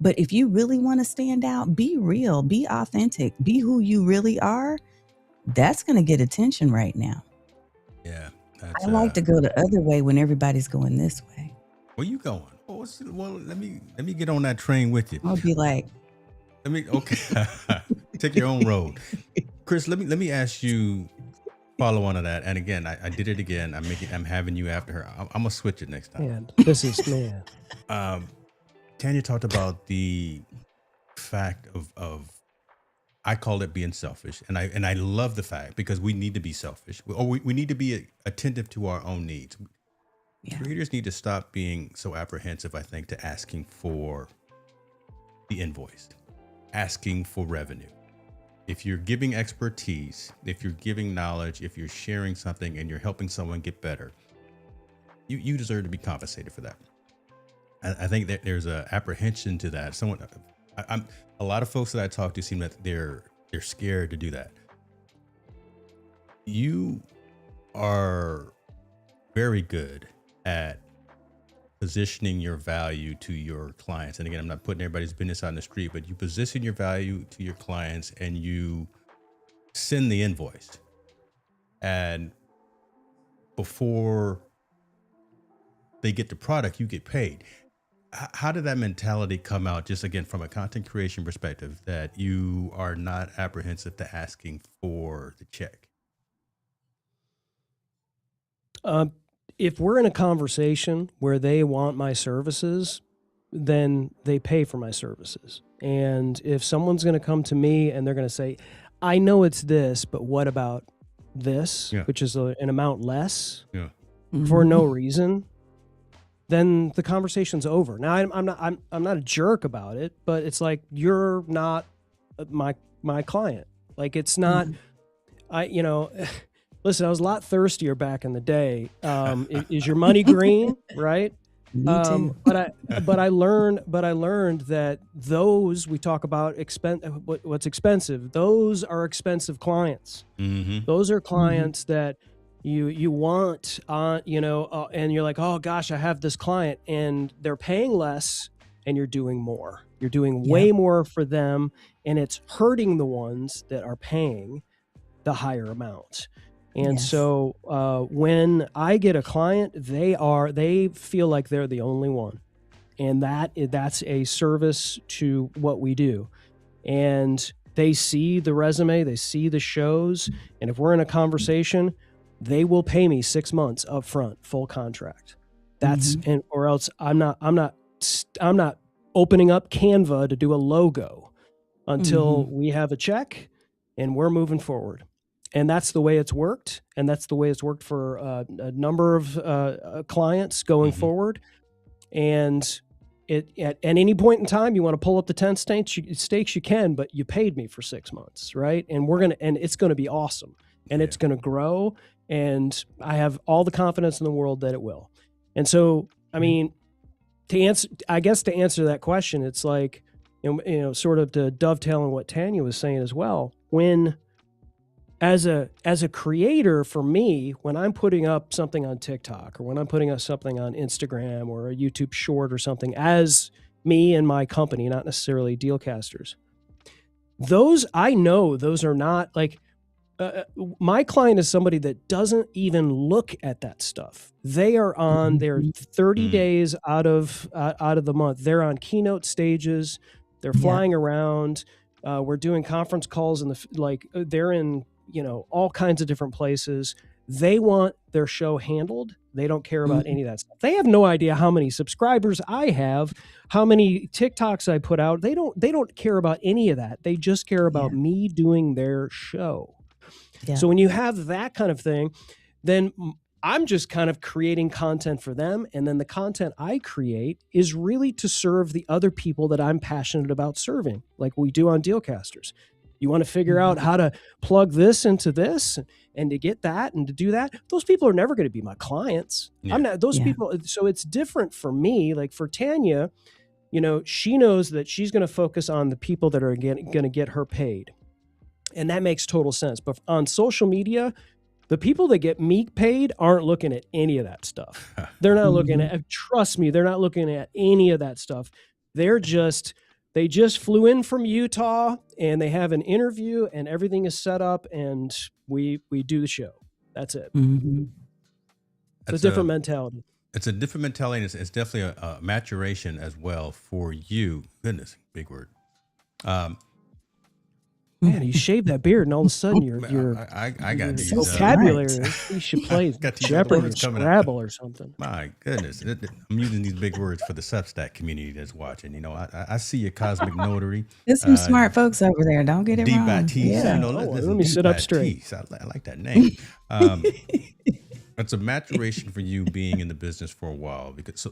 But if you really want to stand out, be real, be authentic, be who you really are. That's going to get attention right now. Yeah. I like to go the other way when everybody's going this way. Where you going? Well, let me get on that train with you. I'll be like, okay. Take your own road. Chris, let me ask you, follow on to that. And again, I did it again. I'm having you after her. I'm gonna switch it next time. Man, this is man. Tanya talked about the fact of I call it being selfish, and I love the fact, because we need to be selfish, or we need to be attentive to our own needs. Yeah. Creators need to stop being so apprehensive, I think, to asking for the invoice, asking for revenue. If you're giving expertise, if you're giving knowledge, if you're sharing something and you're helping someone get better, you deserve to be compensated for that. I think that there's a apprehension to that. A lot of folks that I talk to seem that they're scared to do that. You are very good at positioning your value to your clients. And again, I'm not putting everybody's business out in the street, but you position your value to your clients and you send the invoice. And before they get the product, you get paid. How did that mentality come out, just again, from a content creation perspective, that you are not apprehensive to asking for the check? If we're in a conversation where they want my services, then they pay for my services. And if someone's going to come to me and they're going to say, I know it's this, but what about this, which is an amount less for no reason, then the conversation's over. Now I'm not a jerk about it, but it's like, you're not my client. Like, it's not, listen, I was a lot thirstier back in the day. Is your money green? Right. Me too. But I learned that those, we talk about what's expensive. Those are expensive clients. Mm-hmm. Those are clients that you want, and you're like, oh gosh, I have this client and they're paying less and you're doing more. You're doing way more for them, and it's hurting the ones that are paying the higher amount. And so when I get a client, they feel like they're the only one. And that's a service to what we do. And they see the resume, they see the shows, and if we're in a conversation, they will pay me 6 months up front, full contract. That's or else I'm not opening up Canva to do a logo until we have a check and we're moving forward. And that's the way it's worked. And that's the way it's worked for a number of clients going forward. And at any point in time, you want to pull up the 10 stakes, you can, but you paid me for 6 months, right? And it's going to be awesome. And it's going to grow. And I have all the confidence in the world that it will. And so, I mean, to answer that question, it's like, sort of to dovetail on what Tanya was saying as well, when, as a creator, for me, when I'm putting up something on TikTok or when I'm putting up something on Instagram or a YouTube short or something, as me and my company, not necessarily Dealcasters, I know those are not like, my client is somebody that doesn't even look at that stuff. They are on their 30 days out of the month. They're on keynote stages. They're flying around. We're doing conference calls they're in, all kinds of different places. They want their show handled. They don't care about any of that stuff. They have no idea how many subscribers I have, how many TikToks I put out. They don't care about any of that. They just care about me doing their show. Yeah. So when you have that kind of thing, then I'm just kind of creating content for them. And then the content I create is really to serve the other people that I'm passionate about serving, like we do on Dealcasters. You want to figure out how to plug this into this and to get that and to do that. Those people are never going to be my clients. I'm not those people. So it's different for me. Like for Tanya, she knows that she's going to focus on the people that are going to get her paid. And that makes total sense. But on social media, the people that get me paid aren't looking at any of that stuff. They're not looking at, trust me, they're not looking at any of that stuff. They just flew in from Utah and they have an interview and everything is set up and we do the show. That's it. It's a different mentality. It's a different mentality. And it's definitely a maturation as well for you. Goodness, big word. Man, you shave that beard, and all of a sudden I got these vocabulary. You should play Jeopardy, Scrabble, or something. My goodness, I'm using these big words for the Substack community that's watching. I see your cosmic notary. There's some smart folks over there. Don't get it wrong. Baptiste, let me sit up straight. I like that name. It's a maturation for you being in the business for a while because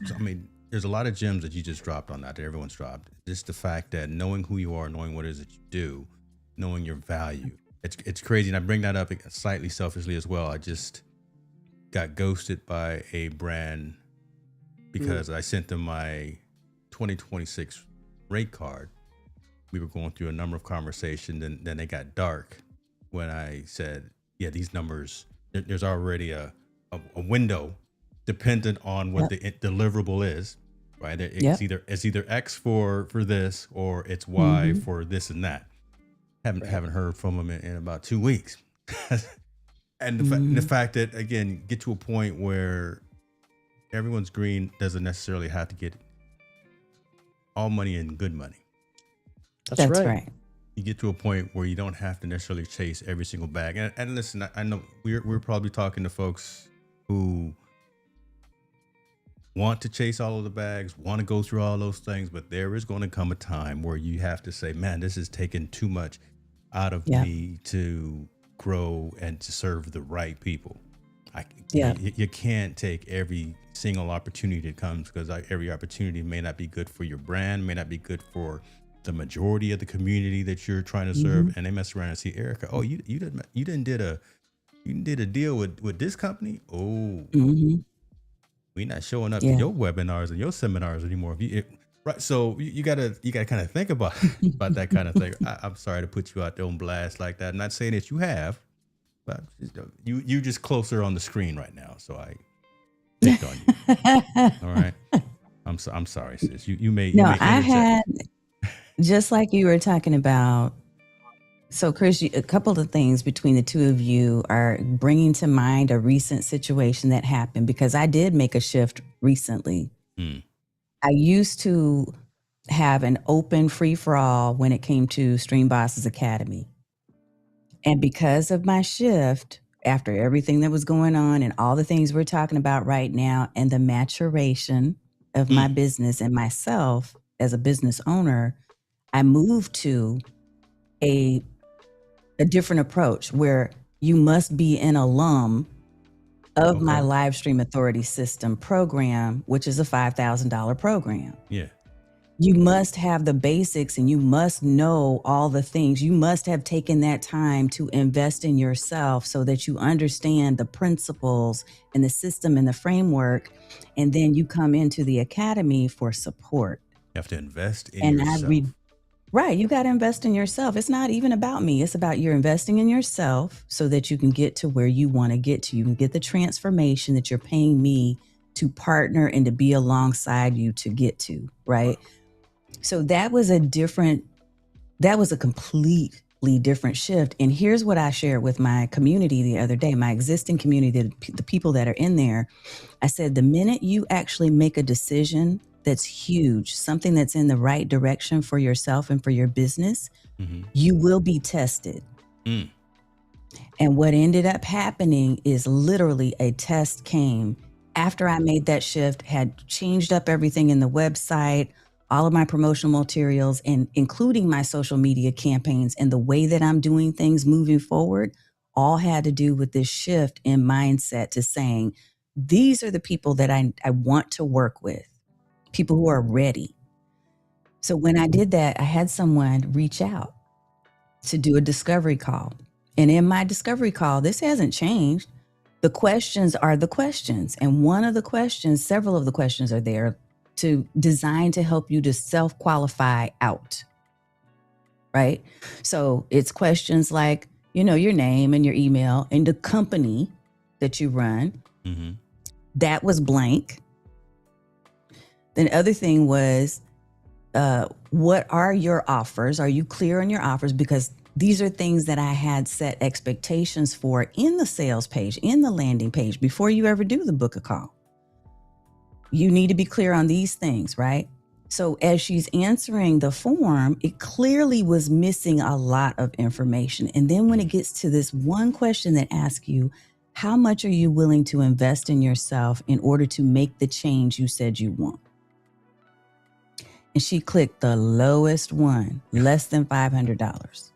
there's a lot of gems that you just dropped on that everyone's dropped. Just the fact that knowing who you are, knowing what it is that you do, knowing your value. It's crazy. And I bring that up slightly selfishly as well. I just got ghosted by a brand because I sent them my 2026 rate card. We were going through a number of conversations and then they got dark when I said, these numbers, there's already a window dependent on what the deliverable is, right? It's either X for this or it's Y for this and that. Haven't heard from them in about 2 weeks. And the fact that, again, get to a point where everyone's green doesn't necessarily have to get all money and good money. That's right. You get to a point where you don't have to necessarily chase every single bag. And listen, I know we're probably talking to folks who want to chase all of the bags, want to go through all those things, but there is going to come a time where you have to say, man, this is taking too much out of me to grow and to serve the right people. You can't take every single opportunity that comes, because every opportunity may not be good for your brand, may not be good for the majority of the community that you're trying to serve. And they mess around and see, Erica, oh, you did a deal with this company. Oh, we're not showing up to your webinars and your seminars anymore. Right. So you gotta kind of think about that kind of thing. I'm sorry to put you out there on blast like that. I'm not saying that you have, but you just closer on the screen right now. So I picked on you. All right. I'm sorry, sis. You may I had, just like you were talking about. So, Chris, a couple of things between the two of you are bringing to mind a recent situation that happened, because I did make a shift recently. I used to have an open free-for-all when it came to Stream Bosses Academy. And because of my shift, after everything that was going on and all the things we're talking about right now, and the maturation of my business and myself as a business owner, I moved to a different approach where you must be an alum of my Live Stream Authority System program, which is a $5,000 program. Yeah. You must have the basics and you must know all the things. You must have taken that time to invest in yourself so that you understand the principles and the system and the framework. And then you come into the academy for support. You have to invest in yourself. Right. You got to invest in yourself. It's not even about me. It's about you're investing in yourself so that you can get to where you want to get to. You can get the transformation that you're paying me to partner and to be alongside you to get to. Right. So that was a completely different shift. And here's what I shared with my community the other day, my existing community, the people that are in there. I said, the minute you actually make a decision that's huge, something that's in the right direction for yourself and for your business, you will be tested. And what ended up happening is literally a test came after I made that shift, had changed up everything in the website, all of my promotional materials, and including my social media campaigns and the way that I'm doing things moving forward, all had to do with this shift in mindset to saying, these are the people that I want to work with. People who are ready. So when I did that, I had someone reach out to do a discovery call. And in my discovery call, this hasn't changed. The questions are the questions. And several of the questions are there designed to help you to self-qualify out. Right? So it's questions like, your name and your email and the company that you run. That was blank. Then the other thing was, what are your offers? Are you clear on your offers? Because these are things that I had set expectations for in the sales page, in the landing page, before you ever do the book a call. You need to be clear on these things, right? So as she's answering the form, it clearly was missing a lot of information. And then when it gets to this one question that asks you, how much are you willing to invest in yourself in order to make the change you said you want? And she clicked the lowest one, less than $500.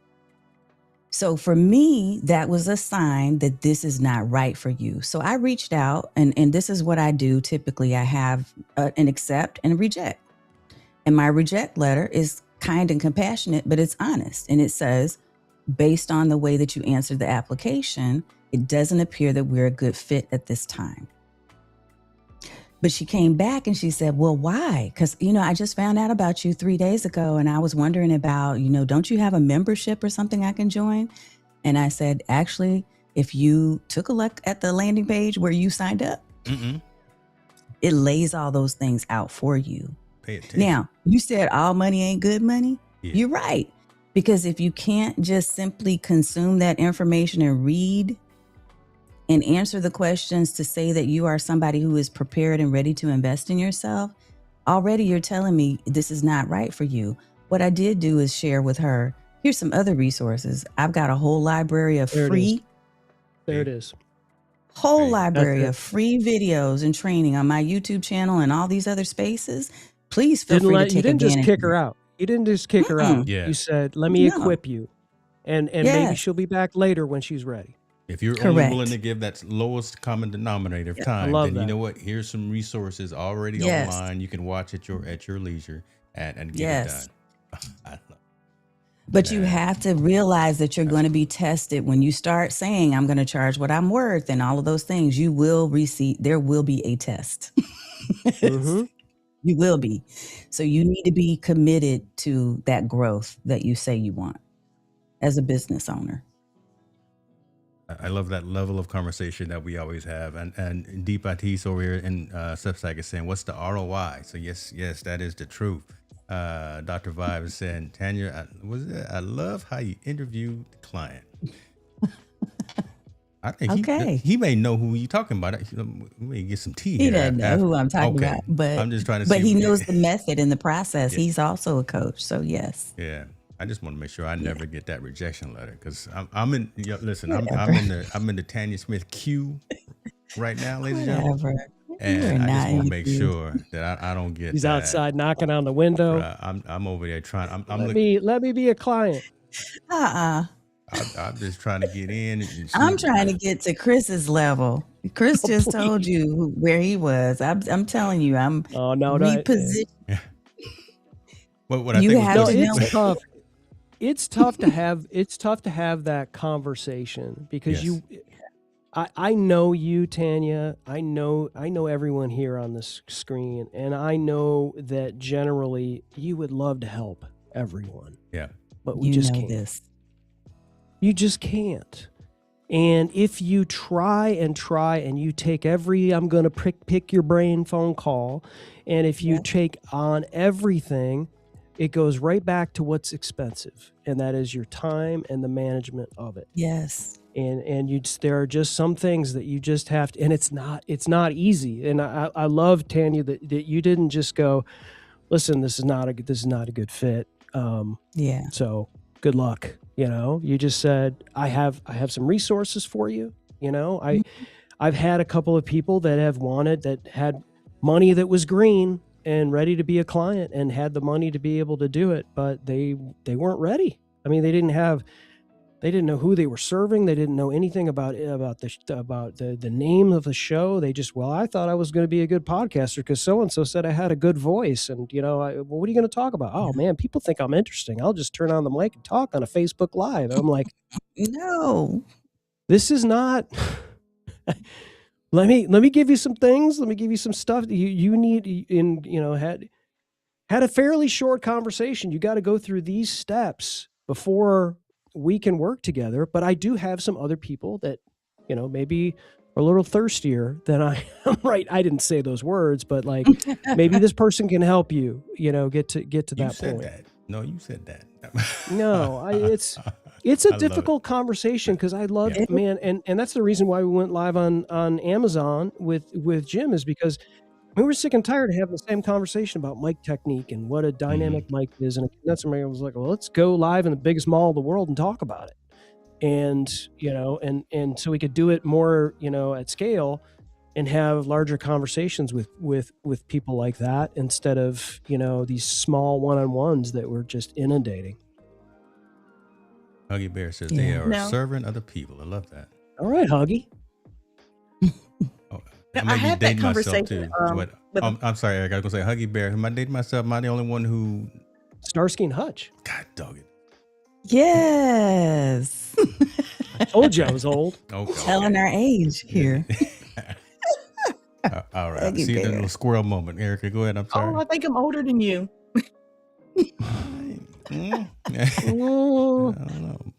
So for me, that was a sign that this is not right for you. So I reached out, and this is what I do. Typically, I have an accept and a reject. And my reject letter is kind and compassionate, but it's honest. And it says, based on the way that you answered the application, it doesn't appear that we're a good fit at this time. But she came back and she said, well, why? Because, I just found out about you 3 days ago and I was wondering about, don't you have a membership or something I can join? And I said, actually, if you took a look at the landing page where you signed up, it lays all those things out for you. Pay attention. Now, you said all money ain't good money. Yeah. You're right. Because if you can't just simply consume that information and read and answer the questions to say that you are somebody who is prepared and ready to invest in yourself, already you're telling me this is not right for you. What I did do is share with her, here's some other resources. I've got a whole library of There it free. There it is. whole Right. library That's of free videos and training on my YouTube channel and all these other spaces. Please feel free to You take didn't just advantage kick of her it. out. You didn't just kick her out. Mm-mm. Yeah. You said, let me No. equip you. And maybe Yes. she'll be back later when she's ready. If you're only willing Correct. to give that lowest common denominator of Yeah. time, love then you that. know what? Here's some resources already Yes. online. You can watch at your leisure and get Yes. it done. I love But you Man. have to realize that you're going to be tested when you start saying, I'm going to charge what I'm worth and all of those things. You will receive, there will be a test. hmm You will be. So you need to be committed to that growth that you say you want as a business owner. I love that level of conversation that we always have. And Deep IT's over here in Substack is saying, what's the ROI? So yes, that is the truth. Dr. Vibe is saying, Tanya, I love how you interview the client. I think Okay. he may know who you're talking about. We may get some tea He here. doesn't know who I'm talking Okay. about, but I'm just trying to see. but he knows the method and the process. Yeah. He's also a coach. So yes. Yeah. I just want to make sure I never get that rejection letter because I'm in. Listen, I'm Whatever. in the Tanya Smith queue right now, ladies and gentlemen, Whatever. You are and I not just want to in make the queue. sure that I don't get He's that. outside knocking on the window. I'm over there trying. I'm Let me be a client. I'm just trying to get in. And I'm see- trying to get to Chris's level. Chris just told you where he was. I'm telling you, I'm Oh no, repositioning. What I You think have was to no, know. it's tough. It's tough to have that conversation because Yes. I know you, Tanya. I know everyone here on this screen, and I know that generally you would love to help everyone, Yeah. but we You just know can't. this. You just can't. And if you try and you take every I'm going to pick your brain phone call, and if you Yeah. take on everything, it goes right back to what's expensive, and that is your time and the management of it. Yes. And there are just some things that you just have to, and it's not easy. And I love, Tanya, that you didn't just go, listen, this is not a good fit. Yeah. So good luck. You just said, I have some resources for you. I've had a couple of people that had money that was green and ready to be a client and had the money to be able to do it, but they weren't ready. I mean, they didn't know who they were serving. They didn't know anything about the name of the show. They just, I thought I was going to be a good podcaster because so-and-so said I had a good voice. And, what are you going to talk about? Oh man, people think I'm interesting. I'll just turn on the mic and talk on a Facebook Live. And I'm like, No. this is not, let me give you some things. Let me give you some stuff that you need had a fairly short conversation. You got to go through these steps before we can work together. But I do have some other people that, maybe are a little thirstier than I am. Right. I didn't say those words, but like maybe this person can help you, get to You that said point. that. No, you said that. No, it's I a love difficult conversation because I love Yeah. man. And that's the reason why we went live on Amazon with Jim, is because we were sick and tired of having the same conversation about mic technique and what a dynamic mic is. And that's when I was like, well, let's go live in the biggest mall in the world and talk about it. And, and so we could do it more, at scale and have larger conversations with people like that instead of, these small one-on-ones that we're just inundating. Huggy Bear says Yeah. they are No. serving other people. I love that. All right, Huggy. Oh, Now, may I be had that dating myself conversation, too. with I'm sorry, Eric. I was gonna say Huggy Bear. Am I dating myself? Am I the only one who? Starsky and Hutch. God dog it. Yes. I told you I was old. Okay. Telling our age here. All right. Huggy See the Bear. little squirrel moment. Erica, go ahead. I'm sorry. I think I'm older than you. I Oh, don't know.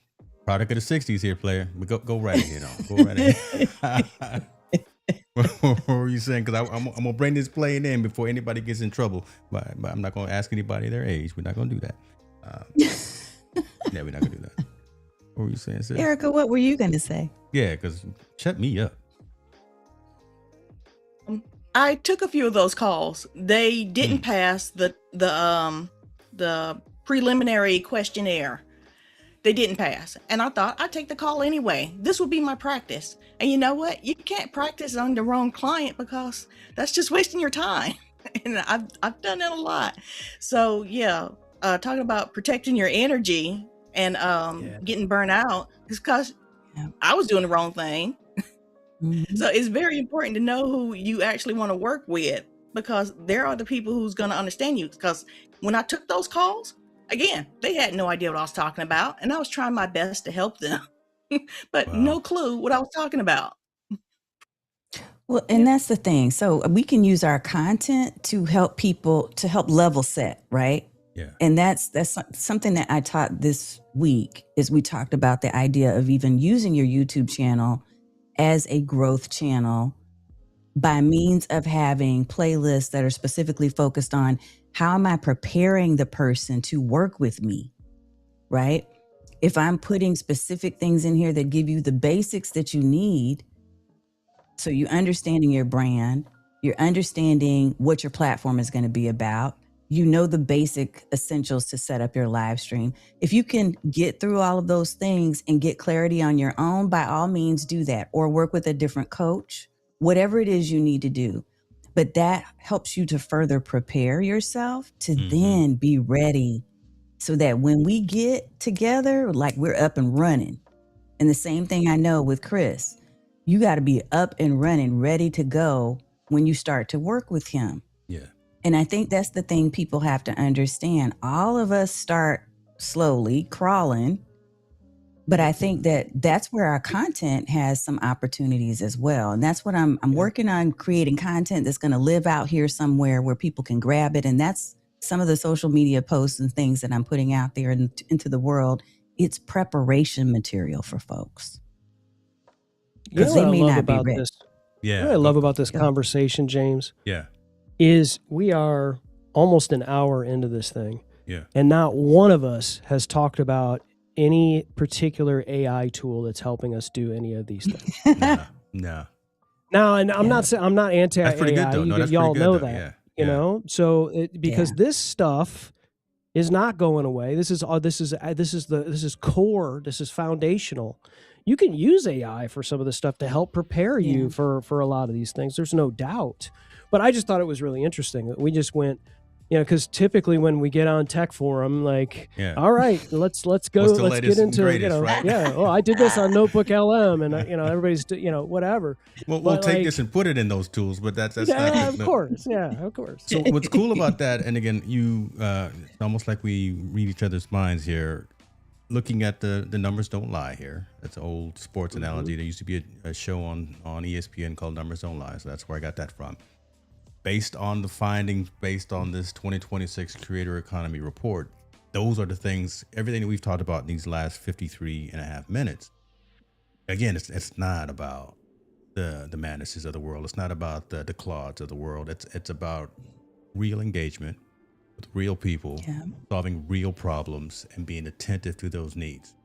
Product of the '60s here, player. But go right ahead. Go right ahead. What were you saying? Because I'm gonna bring this playing in before anybody gets in trouble. But I'm not gonna ask anybody their age. We're not gonna do that. Yeah, we're not gonna do that. What were you saying, sis? Erica, what were you going to say? Yeah, because shut me up. I took a few of those calls. They didn't pass the preliminary questionnaire. they didn't pass. And I thought I'd take the call anyway. This would be my practice. And you know what? You can't practice on the wrong client because that's just wasting your time. And I've done that a lot. So yeah, talking about protecting your energy and getting burnt out is because I was doing the wrong thing. So it's very important to know who you actually want to work with, because there are the people who's going to understand you. Because when I took those calls, again, they had no idea what I was talking about, and I was trying my best to help them, but no clue what I was talking about. Well, and that's the thing. So we can use our content to help people, to help level set, right? Yeah. And that's something that I taught this week. Is we talked about the idea of even using your YouTube channel as a growth channel by means of having playlists that are specifically focused on how am I preparing the person to work with me, right? If I'm putting specific things in here that give you the basics that you need, so you're understanding your brand, you're understanding what your platform is going to be about, you know the basic essentials to set up your live stream. If you can get through all of those things and get clarity on your own, by all means do that, or work with a different coach, whatever it is you need to do. But that helps you to further prepare yourself to then be ready, so that when we get together, like we're up and running. And the same thing I know with Chris, you got to be up and running, ready to go when you start to work with him. Yeah. And I think that's the thing people have to understand. All of us start slowly crawling, but I think that that's where our content has some opportunities as well. And that's what I'm working on, creating content that's going to live out here somewhere where people can grab it. And that's some of the social media posts and things that I'm putting out there into the world. It's preparation material for folks. You know what I love about this? Yeah. What I love about this conversation, James, yeah, is we are almost an hour into this thing. Yeah. And not one of us has talked about any particular AI tool that's helping us do any of these things. No. Now, and I'm not saying I'm not anti-AI. That's pretty good, though. No, that's y'all pretty good, know though. that. Yeah. You know, so because this stuff is not going away. This is core. This is foundational. You can use AI for some of this stuff to help prepare you for a lot of these things. There's no doubt. But I just thought it was really interesting that we just went, because typically when we get on Tech Forum, like, all right, let's go, let's get into, greatest, right? I did this on Notebook LM, and everybody's, whatever. Well, we'll take this and put it in those tools, but that's not. Of course. So what's cool about that, and again, it's almost like we read each other's minds here. Looking at the numbers don't lie here. That's an old sports analogy. There used to be a show on ESPN called Numbers Don't Lie. So that's where I got that from. Based on the findings, based on this 2026 Creator Economy Report, those are the things, everything that we've talked about in these last 53 and a half minutes. Again, it's not about the Manuses of the world. It's not about the Claudes of the world. It's about real engagement with real people, solving real problems and being attentive to those needs.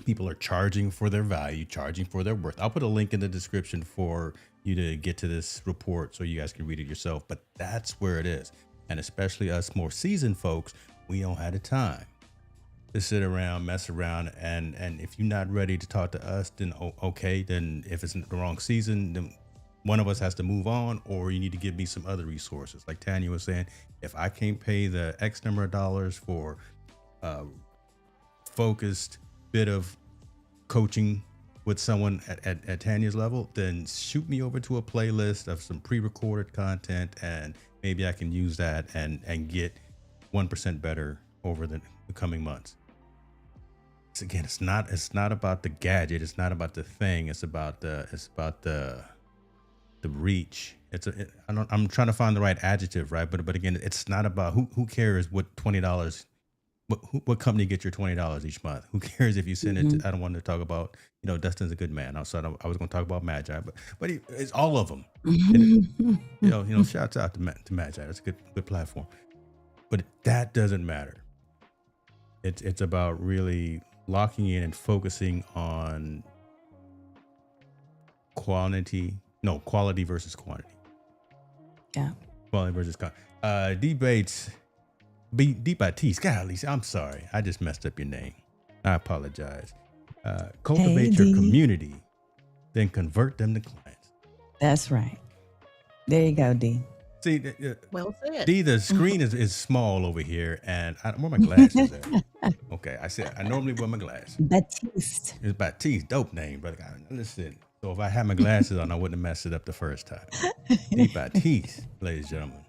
People are charging for their value, charging for their worth. I'll put a link in the description for you to get to this report so you guys can read it yourself, but that's where it is. And especially us more seasoned folks, we don't have the time to sit around, mess around, and if you're not ready to talk to us, then okay, then if it's the wrong season, then one of us has to move on, or you need to give me some other resources. Like Tanya was saying, if I can't pay the X number of dollars for focused bit of coaching with someone at Tanya's level, then shoot me over to a playlist of some pre-recorded content, and maybe I can use that and get 1% better over the coming months. Again, it's not about the gadget, it's not about the thing, it's about the reach. I'm trying to find the right adjective, right? But again, it's not about who cares what $20. What company gets your $20 each month? Who cares if you send it to, I don't want to talk about, Dustin's a good man. I was going to talk about Magi, but it's all of them. And, shouts out to Magi. That's a good platform. But that doesn't matter. It's about really locking in and focusing on quality versus quantity. Yeah. Quality versus quantity. Debates. Deep by T. Golly, I'm sorry. I just messed up your name. I apologize. Cultivate your community, then convert them to clients. That's right. There you go, D. See, well said. D, the screen is small over here, and I wear my glasses at. Okay, I normally wear my glasses. Baptiste. It's Baptiste, dope name, but listen. So if I had my glasses on, I wouldn't have messed it up the first time. D Baptiste, ladies and gentlemen.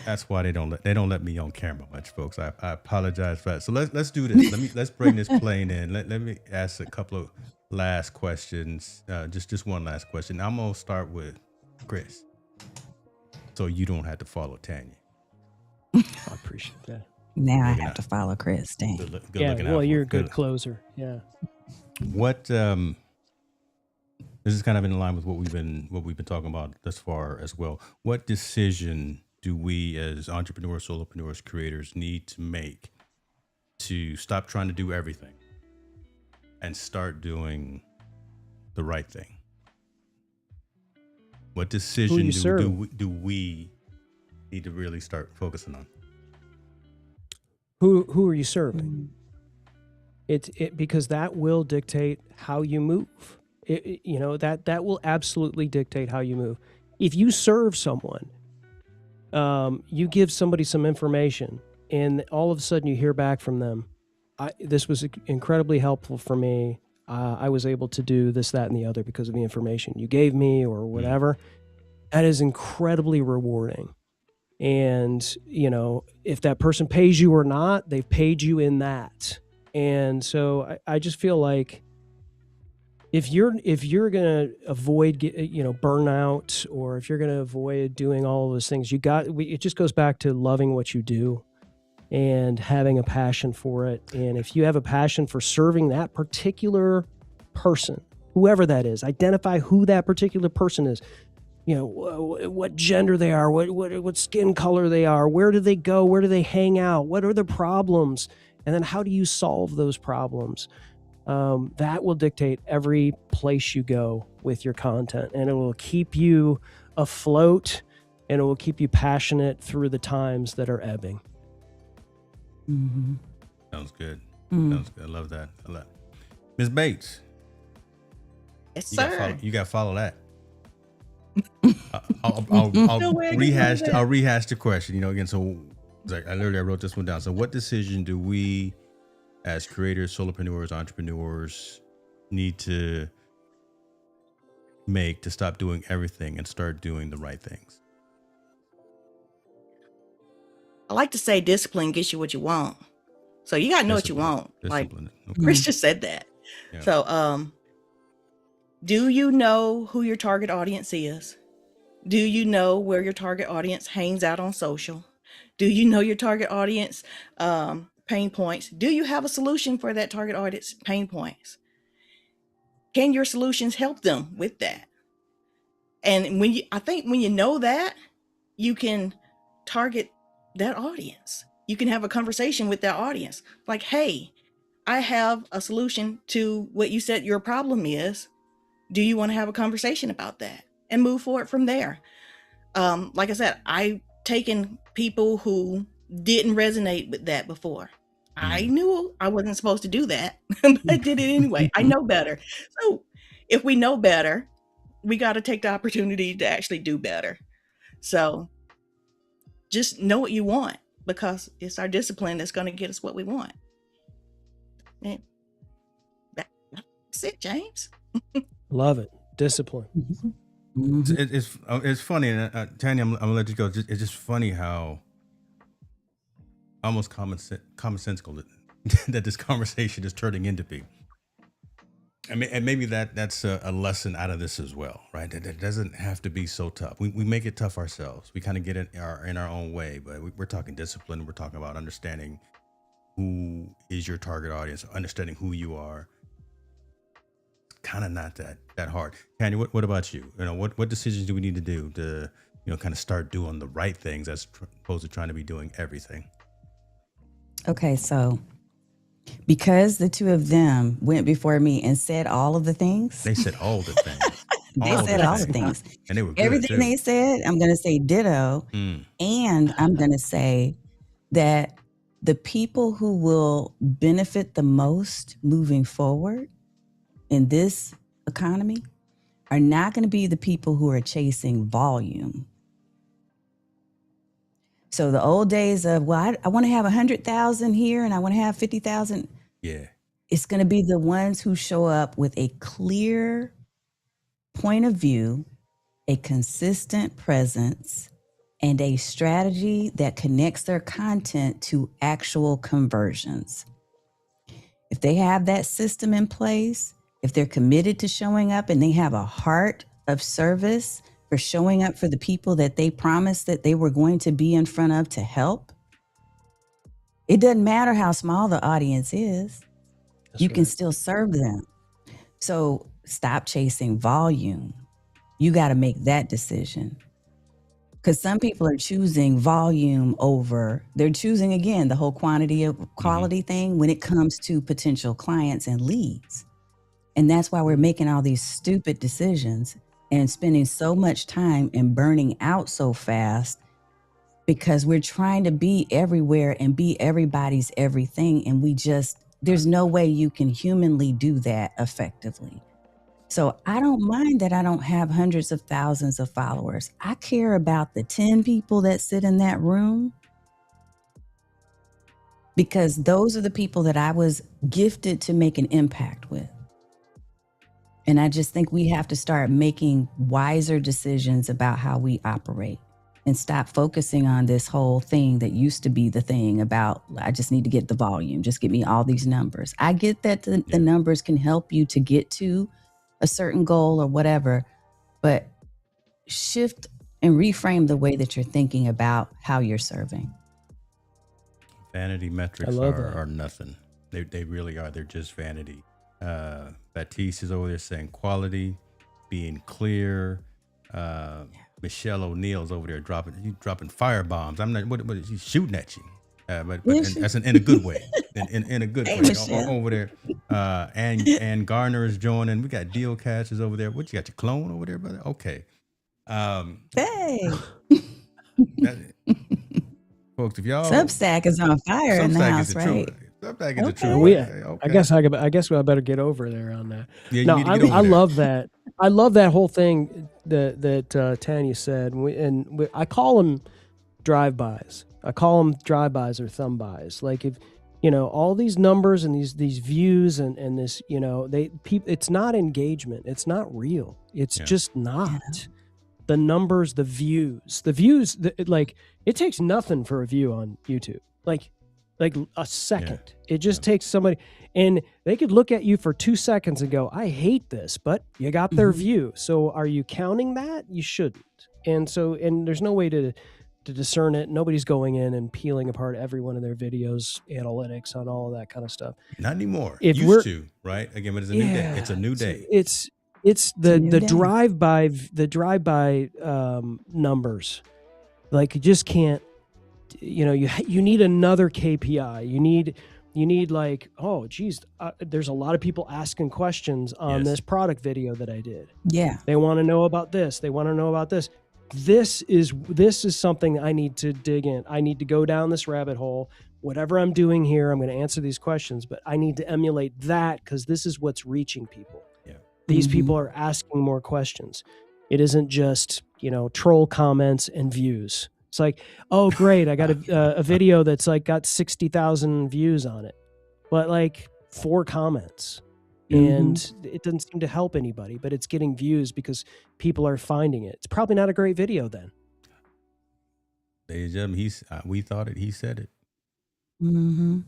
That's why they don't let me on camera much, folks. I apologize for that. So let's do this. Let's bring this plane in. Let me ask a couple of last questions. Just one last question. I'm gonna start with Chris, so you don't have to follow Tanya. I appreciate that. Now I have to follow Chris. Dang. Good yeah, well, you're a good closer. Yeah. What this is kind of in line with what we've been talking about thus far as well. What decision do we as entrepreneurs, solopreneurs, creators need to make to stop trying to do everything and start doing the right thing? What decision do we need to really start focusing on? Who are you serving? It because that will dictate how you move. That will absolutely dictate how you move. If you serve someone, you give somebody some information, and all of a sudden you hear back from them. This was incredibly helpful for me. I was able to do this, that, and the other because of the information you gave me or whatever. That is incredibly rewarding. And, if that person pays you or not, they've paid you in that. And so I just feel like if you're going to avoid, burnout, or if you're going to avoid doing all of those things, it just goes back to loving what you do and having a passion for it. And if you have a passion for serving that particular person, whoever that is, identify who that particular person is. What gender they are, what skin color they are, where do they go, where do they hang out, what are their problems, and then how do you solve those problems? That will dictate every place you go with your content, and it will keep you afloat, and it will keep you passionate through the times that are ebbing. Mm-hmm. Sounds good. Sounds good. I love that. Ms. Bates. Yes, sir. You got to follow that. I'll rehash the question. Again. So, I wrote this one down. So, what decision do we, as creators, solopreneurs, entrepreneurs, need to make to stop doing everything and start doing the right things? I like to say discipline gets you what you want. So you gotta know what you want. Like Chris just said that. Yeah. So, do you know who your target audience is? Do you know where your target audience hangs out on social? Do you know your target audience pain points? Do you have a solution for that target audience pain points? Can your solutions help them with that? And I think when you know that, you can target that audience. You can have a conversation with that audience. Like, hey, I have a solution to what you said your problem is. Do you want to have a conversation about that and move forward from there? Like I said, I've taken people who didn't resonate with that before. I knew I wasn't supposed to do that, but I did it anyway. I know better. So if we know better, we got to take the opportunity to actually do better. So just know what you want, because it's our discipline that's going to get us what we want. And that's it, James. Love it. Discipline. It's funny, and Tanya, I'm gonna let you go. It's just funny how almost commonsensical that this conversation is turning into be. I mean, and maybe that's a lesson out of this as well, right? That doesn't have to be so tough. We make it tough ourselves. We kind of get in our own way, but we're talking discipline. We're talking about understanding who is your target audience, understanding who you are. Kind of not that hard. Tanya, what about you? What decisions do we need to do to, kind of start doing the right things as opposed to trying to be doing everything? Okay, so because the two of them went before me and said all of the things. They said all the things. They said all the things. And they were good everything too. They said, I'm going to say ditto. And I'm going to say that the people who will benefit the most moving forward in this economy are not going to be the people who are chasing volume. So the old days of, well, I want to have 100,000 here and I want to have 50,000. Yeah. It's going to be the ones who show up with a clear point of view, a consistent presence, and a strategy that connects their content to actual conversions. If they have that system in place, if they're committed to showing up and they have a heart of service for showing up for the people that they promised that they were going to be in front of to help, it doesn't matter how small the audience is. You can still serve them. So stop chasing volume. You got to make that decision. Because some people are choosing volume over, they're choosing, again, the whole quantity of quality thing when it comes to potential clients and leads. And that's why we're making all these stupid decisions and spending so much time and burning out so fast, because we're trying to be everywhere and be everybody's everything. And there's no way you can humanly do that effectively. So I don't mind that I don't have hundreds of thousands of followers. I care about the 10 people that sit in that room, because those are the people that I was gifted to make an impact with. And I just think we have to start making wiser decisions about how we operate and stop focusing on this whole thing that used to be the thing about, I just need to get the volume, just give me all these numbers. I get that the numbers can help you to get to a certain goal or whatever, but shift and reframe the way that you're thinking about how you're serving. Vanity metrics are nothing. They really are. They're just vanity. Baptiste is over there saying quality, being clear. Michelle O'Neill's over there dropping fire bombs. I'm not. What is she shooting at you? But that's in a good way. In a good way. Over there. And Garner is joining. We got Deal Cash is over there. What you got, your clone over there, brother? Okay. Hey. Folks, if y'all Substack is on fire in the house, right? Substack is the truth. Okay. I guess I better get over there on that. Yeah, no, I love that. I love that whole thing that Tanya said, I call them drive-bys. I call them drive-bys or thumb-bys. Like, if all these numbers and these views and this, it's not engagement. It's not real. It's just not. Yeah. The numbers, the views, it takes nothing for a view on YouTube. Like a second. Yeah. It just takes somebody, and they could look at you for 2 seconds and go, I hate this, but you got their view. So are you counting that? You shouldn't. And there's no way to discern it. Nobody's going in and peeling apart every one of their videos, analytics on all of that kind of stuff. Not anymore. Used to, right? Again, but it's a new day. It's a new day. It's the drive-by numbers. Like, you just can't, you need another KPI. You need like, oh geez, there's a lot of people asking questions on this product video that I did. Yeah. They want to know about this. They want to know about this. This is something I need to dig in. I need to go down this rabbit hole. Whatever I'm doing here, I'm going to answer these questions, but I need to emulate that because this is what's reaching people. Yeah. These people are asking more questions. It isn't just, troll comments and views. It's like, oh, great, I got a video that's like got 60,000 views on it, but like 4 comments. And it doesn't seem to help anybody, but it's getting views because people are finding it. It's probably not a great video then. Ladies and gentlemen, we thought it, he said it. Mm-hmm.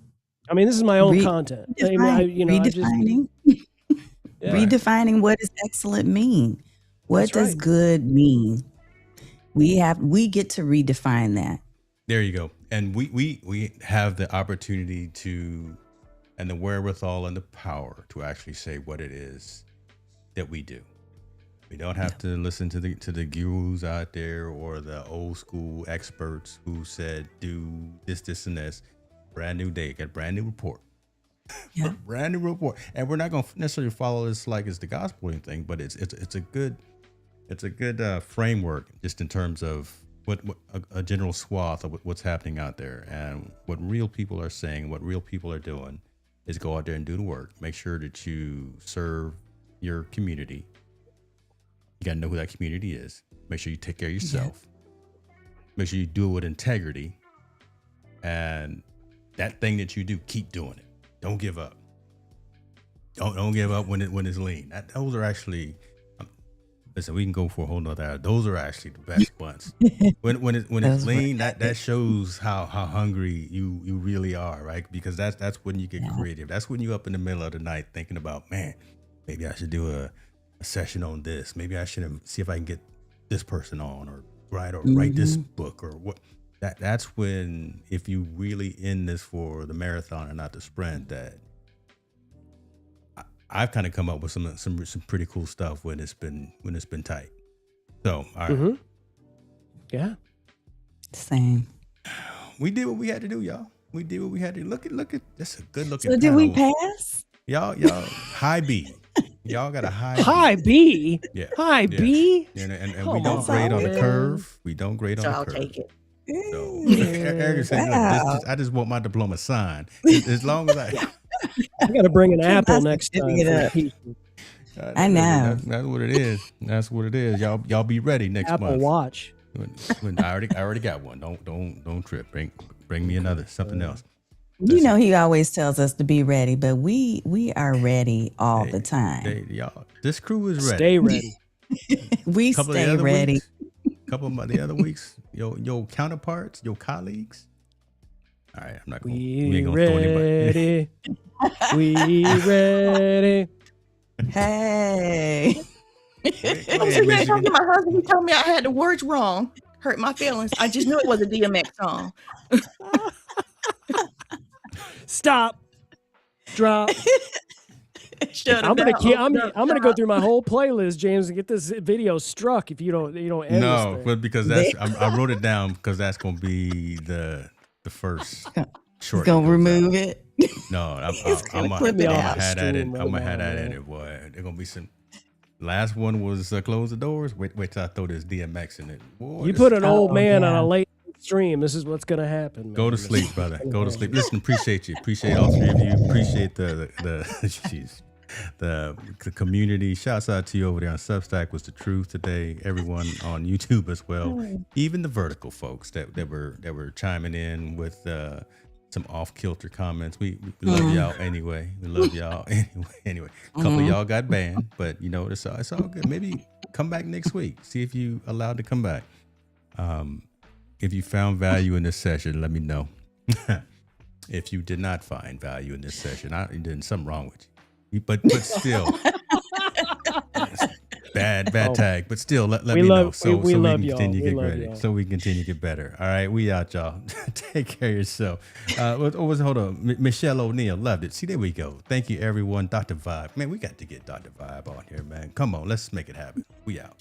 I mean, this is my own content. Redefining. Redefining what does excellent mean? What does good mean? We get to redefine that. There you go. And we have the opportunity to, and the wherewithal and the power to actually say what it is that we do. We don't have to listen to the gurus out there or the old school experts who said do this and this. Brand new day, got a brand new report. Yeah. Brand new report. And we're not going to necessarily follow this like it's the gospeling thing, but it's a good framework just in terms of what a general swath of what's happening out there, and what real people are saying, what real people are doing, is go out there and do the work. Make sure that you serve your community. You got to know who that community is. Make sure you take care of yourself. Make sure you do it with integrity. And that thing that you do, keep doing it. Don't give up. Don't give up when it's lean. Those are actually, listen, we can go for a whole nother hour. Those are actually the best ones. When it's lean, that shows how hungry you really are, right? Because that's when you get creative. That's when you're up in the middle of the night thinking about, man, maybe I should do a session on this. Maybe I should see if I can get this person on, or write this book, or what. That's when, if you really in this for the marathon and not the sprint, that I've kind of come up with some pretty cool stuff when it's been tight. So, all right. Yeah. Same. We did what we had to do, y'all. We did what we had to do. Look at that's a good looking. So did we pass? Y'all high B. Y'all got a high B. Yeah. High B. And we don't grade on the curve. We don't grade on the I'll curve. take it. So Eric said, look, I just want my diploma signed. As long as I got to bring an apple next time. I know. That's what it is. That's what it is. Y'all be ready next month. Apple Watch. When I already got one. Don't trip. Bring me something else. You know, he always tells us to be ready, but we are ready all the time. Y'all, this crew is ready. Stay ready. We stay ready. Couple of the other weeks, your counterparts, your colleagues. All right, I'm not going. We ain't gonna throw anybody. We ready. Hey. I'm sitting there talking to my husband. He told me I had the words wrong. Hurt my feelings. I just knew it was a DMX song. Stop. Drop. Shut I'm up. gonna go through my whole playlist, James, and get this video struck if you don't end No, this thing. but because I wrote it down because that's gonna be the first short. Gonna remove it. No, I'm gonna clip it out. have that in. I'm gonna have that in it, boy. They're gonna be some. Last one was close the doors. Wait till I throw this DMX in it. Boy, You put an old man on a late stream. This is what's gonna happen. Man. Go to sleep, brother. Go to sleep. Listen, appreciate you. Appreciate all three of you. Appreciate the jeez, the community. Shouts out to you over there on Substack. Was the truth today. Everyone on YouTube as well. Even the vertical folks that were chiming in with some off kilter comments. We love y'all anyway. We love y'all anyway. A couple of y'all got banned, but you know it's all good. Maybe come back next week. See if you allowed to come back. If you found value in this session, let me know. If you did not find value in this session, then something wrong with you. But still, bad tag. But still, let me know. So we can continue to get ready. So we can continue to get better. All right, we out, y'all. Take care of yourself. Hold on. Michelle O'Neill loved it. See, there we go. Thank you, everyone. Dr. Vibe. Man, we got to get Dr. Vibe on here, man. Come on, let's make it happen. We out.